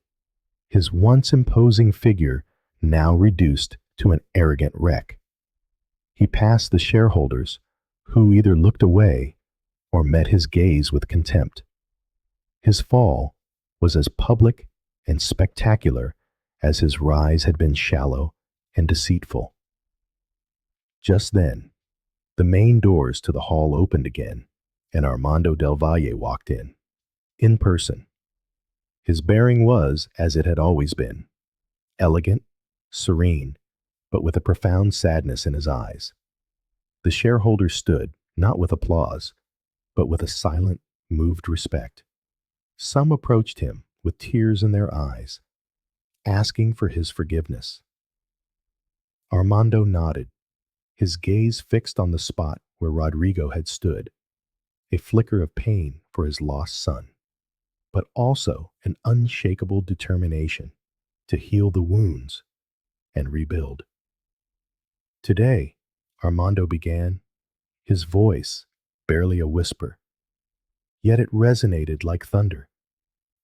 his once imposing figure now reduced to an arrogant wreck. He passed the shareholders, who either looked away or met his gaze with contempt. His fall was as public and spectacular as his rise had been shallow and deceitful. Just then, the main doors to the hall opened again, and Armando del Valle walked in person. His bearing was as it had always been, elegant, serene, but with a profound sadness in his eyes. The shareholders stood, not with applause, but with a silent, moved respect. Some approached him with tears in their eyes, asking for his forgiveness. Armando nodded, his gaze fixed on the spot where Rodrigo had stood, a flicker of pain for his lost son, but also an unshakable determination to heal the wounds and rebuild. "Today," Armando began, his voice barely a whisper, yet it resonated like thunder.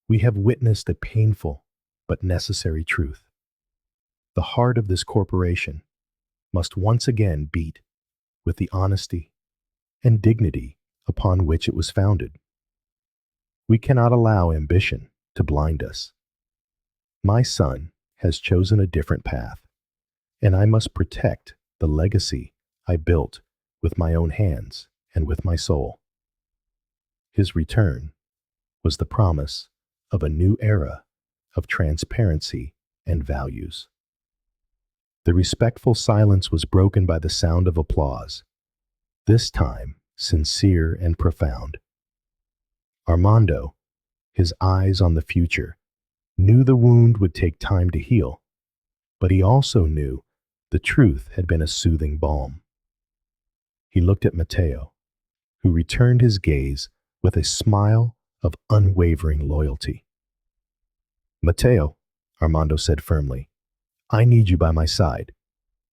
"We have witnessed a painful but necessary truth. The heart of this corporation must once again beat with the honesty and dignity upon which it was founded. We cannot allow ambition to blind us. My son has chosen a different path, and I must protect the legacy I built with my own hands and with my soul." His return was the promise of a new era of transparency and values. The respectful silence was broken by the sound of applause, this time sincere and profound. Armando, his eyes on the future, knew the wound would take time to heal, but he also knew the truth had been a soothing balm. He looked at Mateo, who returned his gaze with a smile of unwavering loyalty. "Mateo," Armando said firmly, "I need you by my side.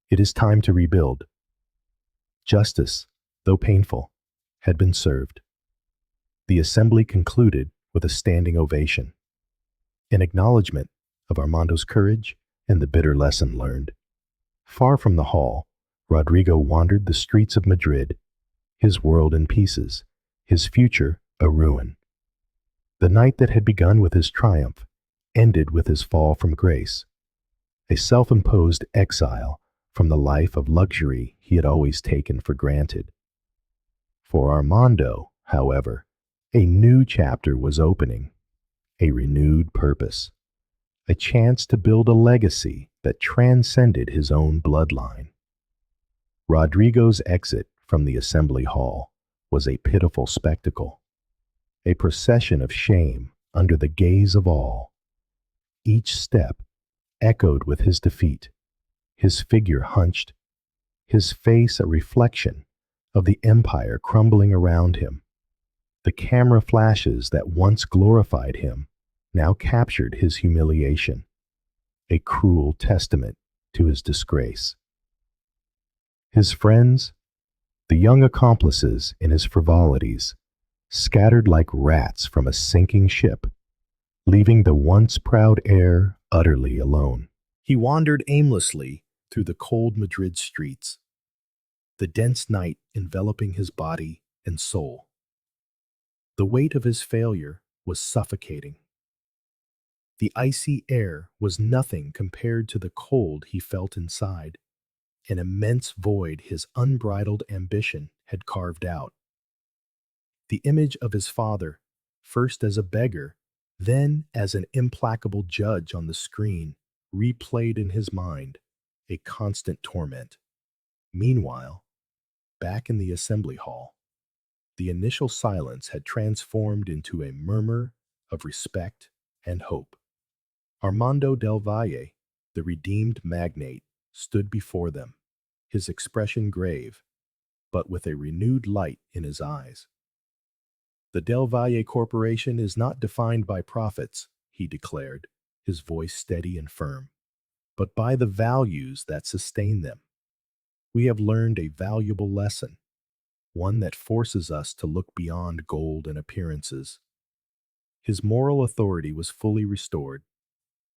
It is time to rebuild. Justice, though painful, had been served. The assembly concluded with a standing ovation, an acknowledgement of Armando's courage and the bitter lesson learned. Far from the hall, Rodrigo wandered the streets of Madrid, his world in pieces, his future a ruin. The night that had begun with his triumph ended with his fall from grace, a self-imposed exile from the life of luxury he had always taken for granted. For Armando, however, a new chapter was opening, a renewed purpose, a chance to build a legacy that transcended his own bloodline. Rodrigo's exit from the assembly hall was a pitiful spectacle, a procession of shame under the gaze of all. Each step echoed with his defeat, his figure hunched, his face a reflection of the empire crumbling around him. The camera flashes that once glorified him now captured his humiliation, a cruel testament to his disgrace. His friends, the young accomplices in his frivolities, scattered like rats from a sinking ship, leaving the once proud heir utterly alone. He wandered aimlessly through the cold Madrid streets, the dense night enveloping his body and soul. The weight of his failure was suffocating. The icy air was nothing compared to the cold he felt inside, an immense void his unbridled ambition had carved out. The image of his father, first as a beggar, then as an implacable judge on the screen, replayed in his mind, a constant torment. Meanwhile, back in the assembly hall, the initial silence had transformed into a murmur of respect and hope. Armando del Valle, the redeemed magnate, stood before them, his expression grave, but with a renewed light in his eyes. The Del Valle Corporation is not defined by profits, he declared, his voice steady and firm, but by the values that sustain them. We have learned a valuable lesson, one that forces us to look beyond gold and appearances. His moral authority was fully restored.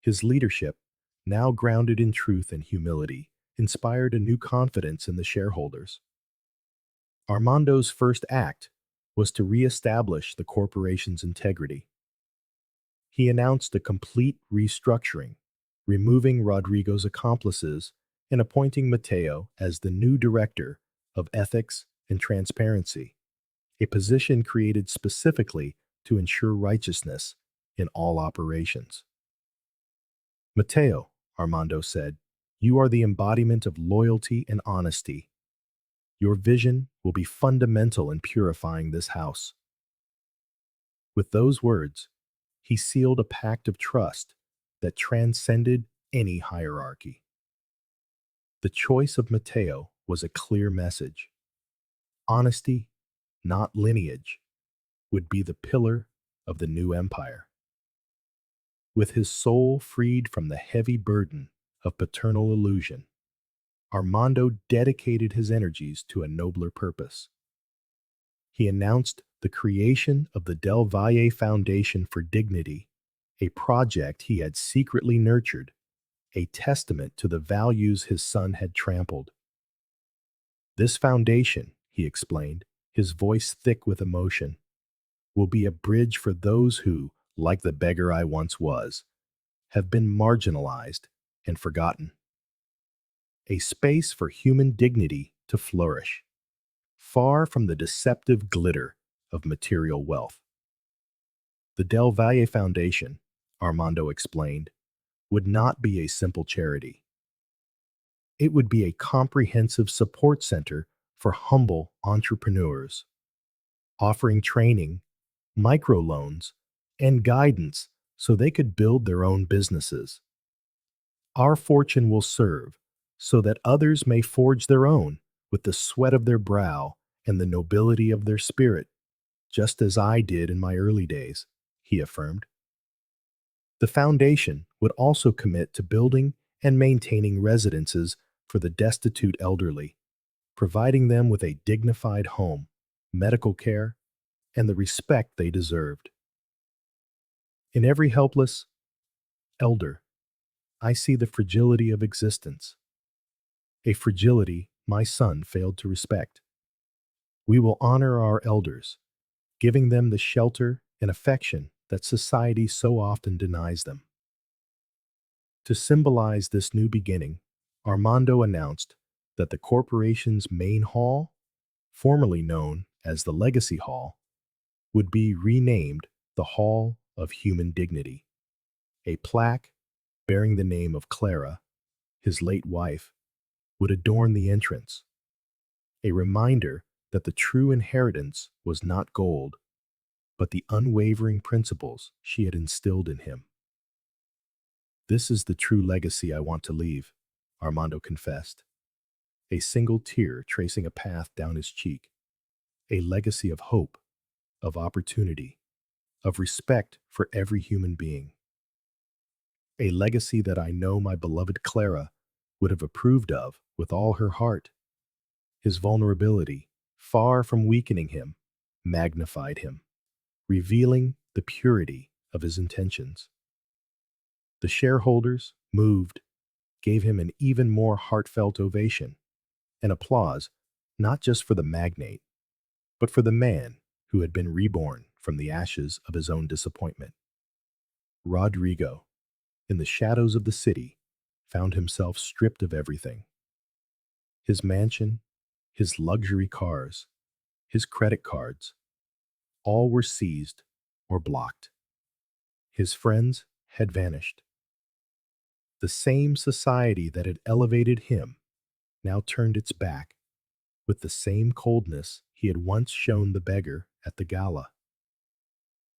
His leadership, now grounded in truth and humility, inspired a new confidence in the shareholders. Armando's first act was to re-establish the corporation's integrity. He announced a complete restructuring, removing Rodrigo's accomplices and appointing Mateo as the new director of ethics and transparency, a position created specifically to ensure righteousness in all operations. Mateo, Armando said, you are the embodiment of loyalty and honesty. Your vision will be fundamental in purifying this house. With those words, he sealed a pact of trust that transcended any hierarchy. The choice of Mateo was a clear message. Honesty, not lineage, would be the pillar of the new empire. With his soul freed from the heavy burden of paternal illusion, Armando dedicated his energies to a nobler purpose. He announced the creation of the Del Valle Foundation for Dignity, a project he had secretly nurtured, a testament to the values his son had trampled. This foundation, he explained, his voice thick with emotion, will be a bridge for those who, like the beggar I once was, have been marginalized and forgotten. A space for human dignity to flourish, far from the deceptive glitter of material wealth. The Del Valle Foundation, Armando explained, would not be a simple charity. It would be a comprehensive support center for humble entrepreneurs, offering training, microloans, and guidance so they could build their own businesses. Our fortune will serve so that others may forge their own with the sweat of their brow and the nobility of their spirit, just as I did in my early days, he affirmed. The foundation would also commit to building and maintaining residences for the destitute elderly, providing them with a dignified home medical care, and the respect they deserved. In every helpless elder, I see the fragility of existence, a fragility my son failed to respect. We will honor our elders, giving them the shelter and affection that society so often denies them. To symbolize this new beginning, Armando announced that the corporation's main hall, formerly known as the Legacy Hall, would be renamed the Hall of Human Dignity. A plaque bearing the name of Clara, his late wife, would adorn the entrance, a reminder that the true inheritance was not gold, but the unwavering principles she had instilled in him. This is the true legacy I want to leave, Armando confessed, a single tear tracing a path down his cheek, a legacy of hope, of opportunity, of respect for every human being. A legacy that I know my beloved Clara would have approved of with all her heart. His vulnerability, far from weakening him, magnified him, revealing the purity of his intentions. The shareholders, moved, gave him an even more heartfelt ovation, and applause not just for the magnate, but for the man who had been reborn from the ashes of his own disappointment. Rodrigo, in the shadows of the city, found himself stripped of everything. His mansion, his luxury cars, his credit cards, all were seized or blocked. His friends had vanished. The same society that had elevated him now turned its back with the same coldness he had once shown the beggar at the Gala.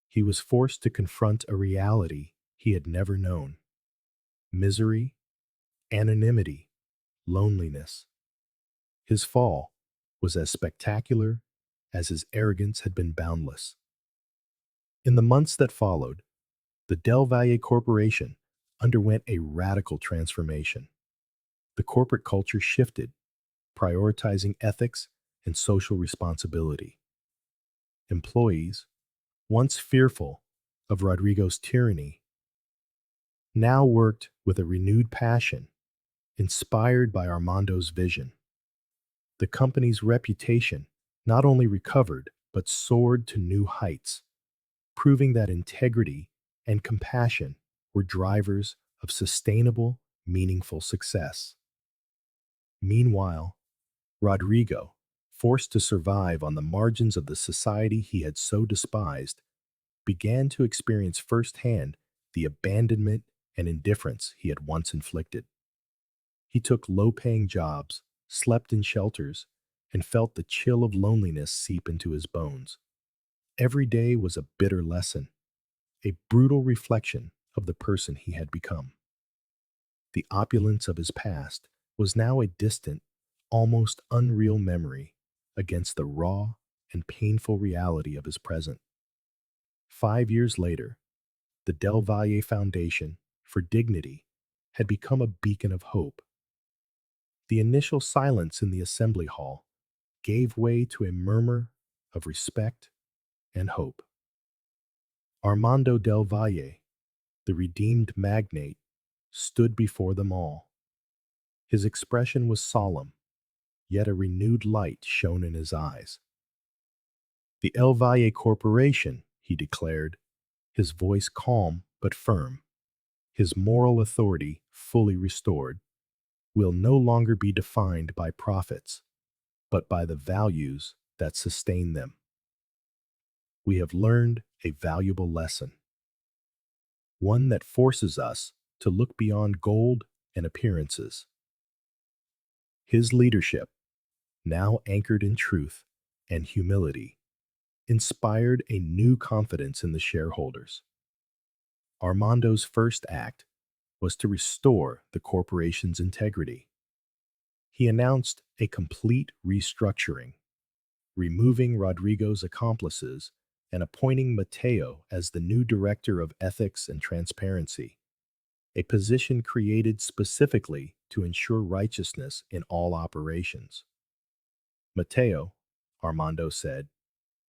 He was forced to confront a reality he had never known: misery, anonymity, loneliness. His fall was as spectacular as his arrogance had been boundless. In the months that followed, the Del Valle Corporation underwent a radical transformation. The corporate culture shifted, prioritizing ethics and social responsibility. Employees, once fearful of Rodrigo's tyranny, now worked with a renewed passion, inspired by Armando's vision. The company's reputation not only recovered, but soared to new heights, proving that integrity and compassion were drivers of sustainable, meaningful success. Meanwhile, Rodrigo, forced to survive on the margins of the society he had so despised, began to experience firsthand the abandonment and indifference he had once inflicted. He took low-paying jobs, slept in shelters, and felt the chill of loneliness seep into his bones. Every day was a bitter lesson, a brutal reflection of the person he had become. The opulence of his past was now a distant, almost unreal memory against the raw and painful reality of his present. 5 years later, the Del Valle Foundation for Dignity had become a beacon of hope. The initial silence in the assembly hall gave way to a murmur of respect and hope. Armando del Valle, the redeemed magnate, stood before them all. His expression was solemn, yet a renewed light shone in his eyes. The El Valle Corporation, he declared, his voice calm but firm, his moral authority fully restored, will no longer be defined by profits, but by the values that sustain them. We have learned a valuable lesson, one that forces us to look beyond gold and appearances. His leadership, now anchored in truth and humility, inspired a new confidence in the shareholders. Armando's first act was to restore the corporation's integrity. He announced a complete restructuring, removing Rodrigo's accomplices and appointing Mateo as the new director of ethics and transparency, a position created specifically to ensure righteousness in all operations. Mateo, Armando said,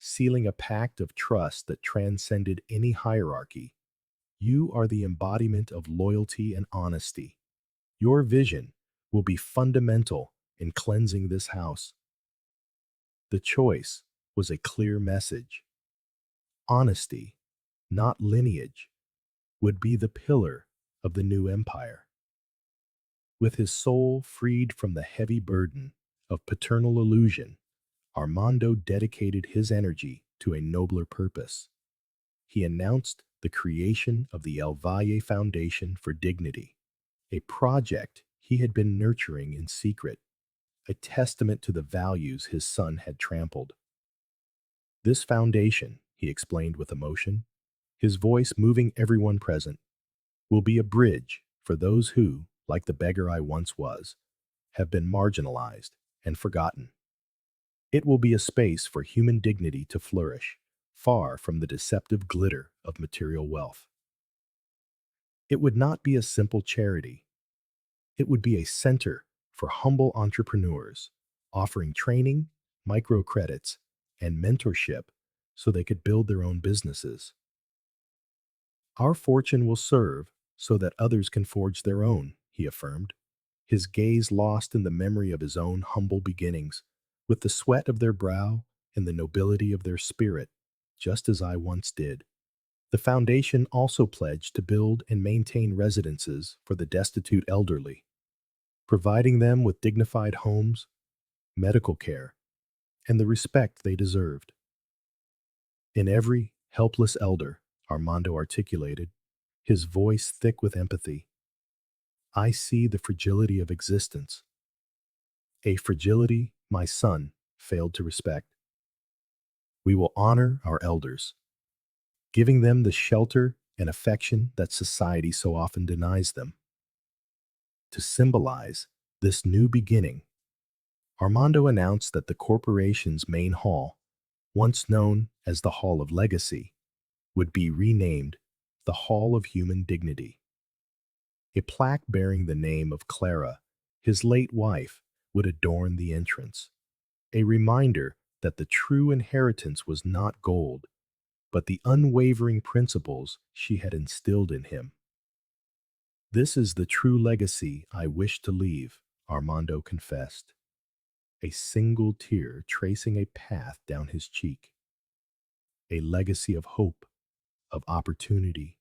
sealing a pact of trust that transcended any hierarchy. You are the embodiment of loyalty and honesty. Your vision will be fundamental in cleansing this house. The choice was a clear message. Honesty, not lineage, would be the pillar of the new empire. With his soul freed from the heavy burden of paternal illusion, Armando dedicated his energy to a nobler purpose. He announced the creation of the El Valle Foundation for Dignity, a project he had been nurturing in secret, a testament to the values his son had trampled. This foundation, he explained with emotion, his voice moving everyone present, will be a bridge for those who, like the beggar I once was, have been marginalized and forgotten. It will be a space for human dignity to flourish, far from the deceptive glitter of material wealth. It would not be a simple charity. It would be a center for humble entrepreneurs, offering training, microcredits, and mentorship so they could build their own businesses. Our fortune will serve so that others can forge their own, he affirmed, his gaze lost in the memory of his own humble beginnings, with the sweat of their brow and the nobility of their spirit, just as I once did. The foundation also pledged to build and maintain residences for the destitute elderly, providing them with dignified homes, medical care, and the respect they deserved. In every helpless elder, Armando articulated, his voice thick with empathy, I see the fragility of existence, a fragility my son failed to respect. We will honor our elders, giving them the shelter and affection that society so often denies them. To symbolize this new beginning, Armando announced that the corporation's main hall, once known as the Hall of Legacy, would be renamed the Hall of Human Dignity. A plaque bearing the name of Clara, his late wife, would adorn the entrance, a reminder that the true inheritance was not gold, but the unwavering principles she had instilled in him. This is the true legacy I wish to leave, Armando confessed, a single tear tracing a path down his cheek. A legacy of hope, of opportunity,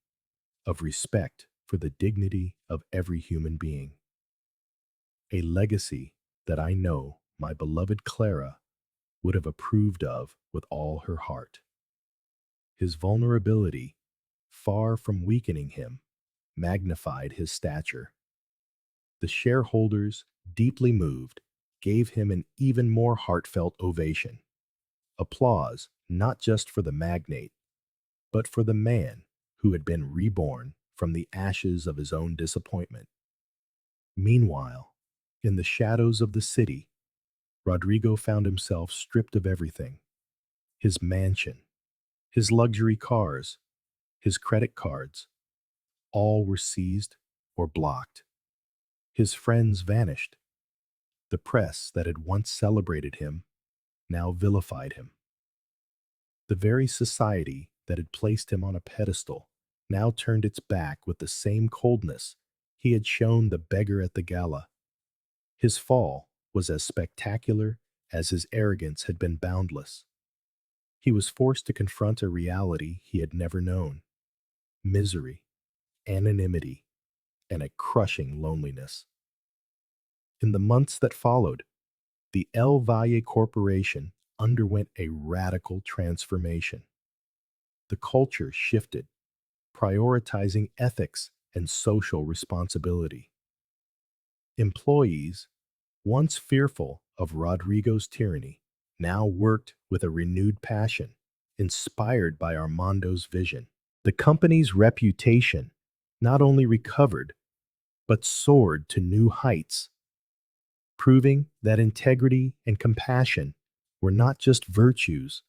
of respect for the dignity of every human being. A legacy that I know my beloved Clara would have approved of with all her heart. His vulnerability, far from weakening him, magnified his stature. The shareholders, deeply moved, gave him an even more heartfelt ovation. Applause not just for the magnate, but for the man who had been reborn from the ashes of his own disappointment. Meanwhile, in the shadows of the city, Rodrigo found himself stripped of everything. His mansion, his luxury cars, his credit cards, all were seized or blocked. His friends vanished. The press that had once celebrated him now vilified him. The very society that had placed him on a pedestal now turned its back with the same coldness he had shown the beggar at the gala. His fall was as spectacular as his arrogance had been boundless. He was forced to confront a reality he had never known: misery, anonymity, and a crushing loneliness. In the months that followed, the El Valle Corporation underwent a radical transformation. The culture shifted, prioritizing ethics and social responsibility. Employees, once fearful of Rodrigo's tyranny, now worked with a renewed passion, inspired by Armando's vision. The company's reputation not only recovered, but soared to new heights, proving that integrity and compassion were not just virtues,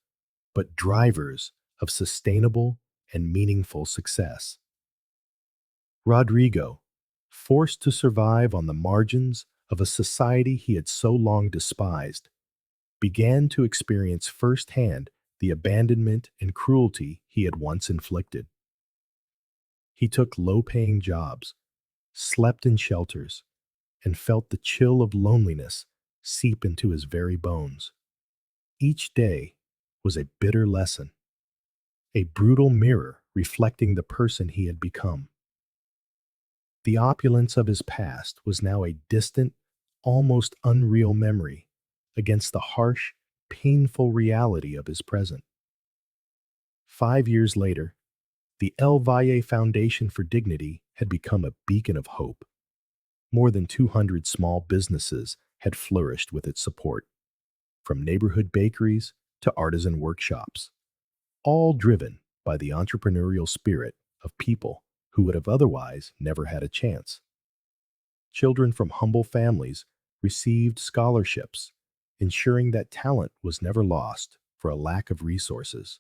but drivers of sustainable and meaningful success. Rodrigo, forced to survive on the margins of a society he had so long despised, began to experience firsthand the abandonment and cruelty he had once inflicted. He took low-paying jobs, slept in shelters, and felt the chill of loneliness seep into his very bones. Each day was a bitter lesson, a brutal mirror reflecting the person he had become. The opulence of his past was now a distant, almost unreal memory against the harsh, painful reality of his present. 5 years later, the El Valle Foundation for Dignity had become a beacon of hope. More than 200 small businesses had flourished with its support, from neighborhood bakeries to artisan workshops, all driven by the entrepreneurial spirit of people who would have otherwise never had a chance. Children from humble families received scholarships, ensuring that talent was never lost for a lack of resources.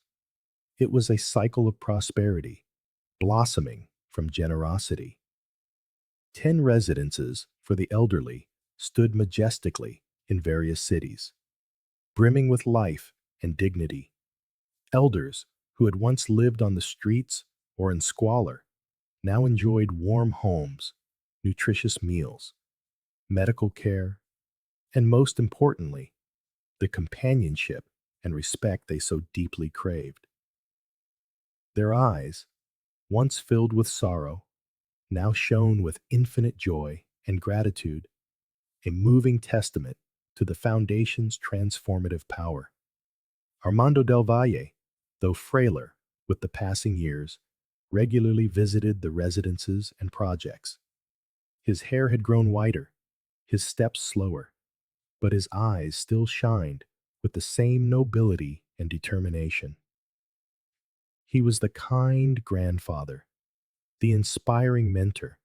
It was a cycle of prosperity, blossoming from generosity. 10 residences for the elderly stood majestically in various cities, brimming with life and dignity. Elders who had once lived on the streets or in squalor now enjoyed warm homes, nutritious meals, medical care, and most importantly, the companionship and respect they so deeply craved. Their eyes, once filled with sorrow, now shone with infinite joy and gratitude, a moving testament to the foundation's transformative power. Armando del Valle, though frailer with the passing years, regularly visited the residences and projects. His hair had grown whiter, his steps slower, but his eyes still shined with the same nobility and determination. He was the kind grandfather, the inspiring mentor,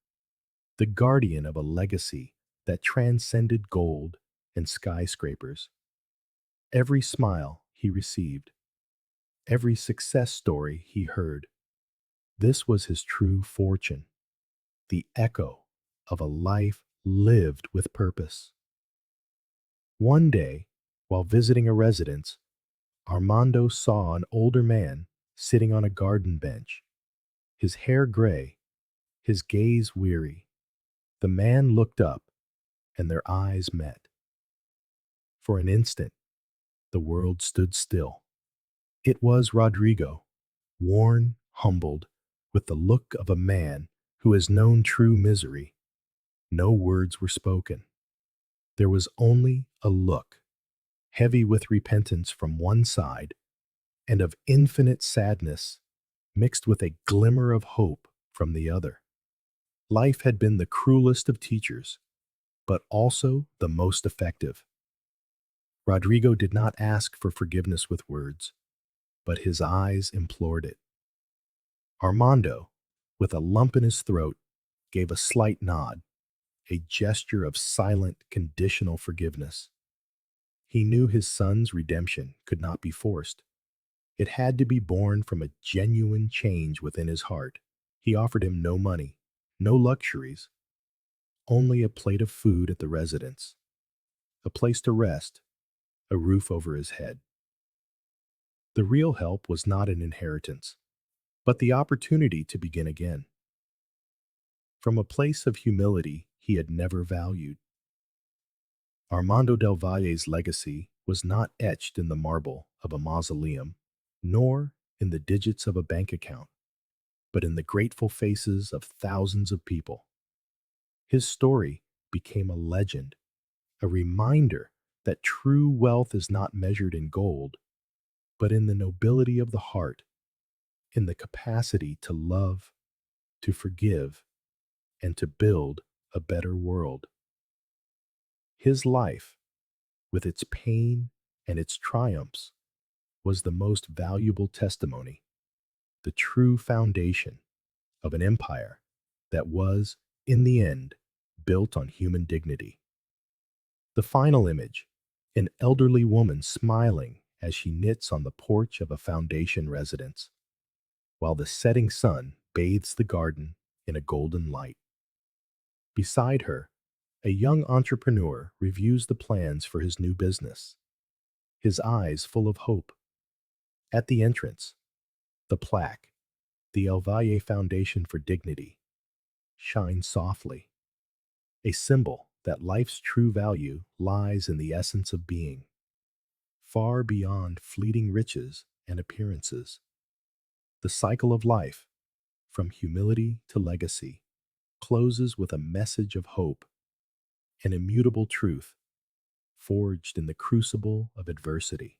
the guardian of a legacy that transcended gold and skyscrapers. Every smile he received, every success story he heard, this was his true fortune, the echo of a life lived with purpose. One day, while visiting a residence, Armando saw an older man sitting on a garden bench, his hair gray, his gaze weary. The man looked up, and their eyes met. For an instant, the world stood still. It was Rodrigo, worn, humbled, with the look of a man who has known true misery. No words were spoken. There was only a look, heavy with repentance from one side and of infinite sadness mixed with a glimmer of hope from the other. Life had been the cruelest of teachers, but also the most effective. Rodrigo did not ask for forgiveness with words, but his eyes implored it. Armando, with a lump in his throat, gave a slight nod, a gesture of silent, conditional forgiveness. He knew his son's redemption could not be forced. It had to be born from a genuine change within his heart. He offered him no money, no luxuries, only a plate of food at the residence, a place to rest, a roof over his head. The real help was not an inheritance, but the opportunity to begin again. From a place of humility he had never valued. Armando del Valle's legacy was not etched in the marble of a mausoleum, nor in the digits of a bank account, but in the grateful faces of thousands of people. His story became a legend, a reminder that true wealth is not measured in gold, but in the nobility of the heart, in the capacity to love, to forgive, and to build a better world. His life, with its pain and its triumphs, was the most valuable testimony, the true foundation of an empire that was, in the end, built on human dignity. The final image, an elderly woman smiling as she knits on the porch of a foundation residence, while the setting sun bathes the garden in a golden light. Beside her, a young entrepreneur reviews the plans for his new business, his eyes full of hope. At the entrance, the plaque, the El Valle Foundation for Dignity, shines softly, a symbol that life's true value lies in the essence of being, far beyond fleeting riches and appearances. The cycle of life, from humility to legacy, closes with a message of hope, an immutable truth forged in the crucible of adversity.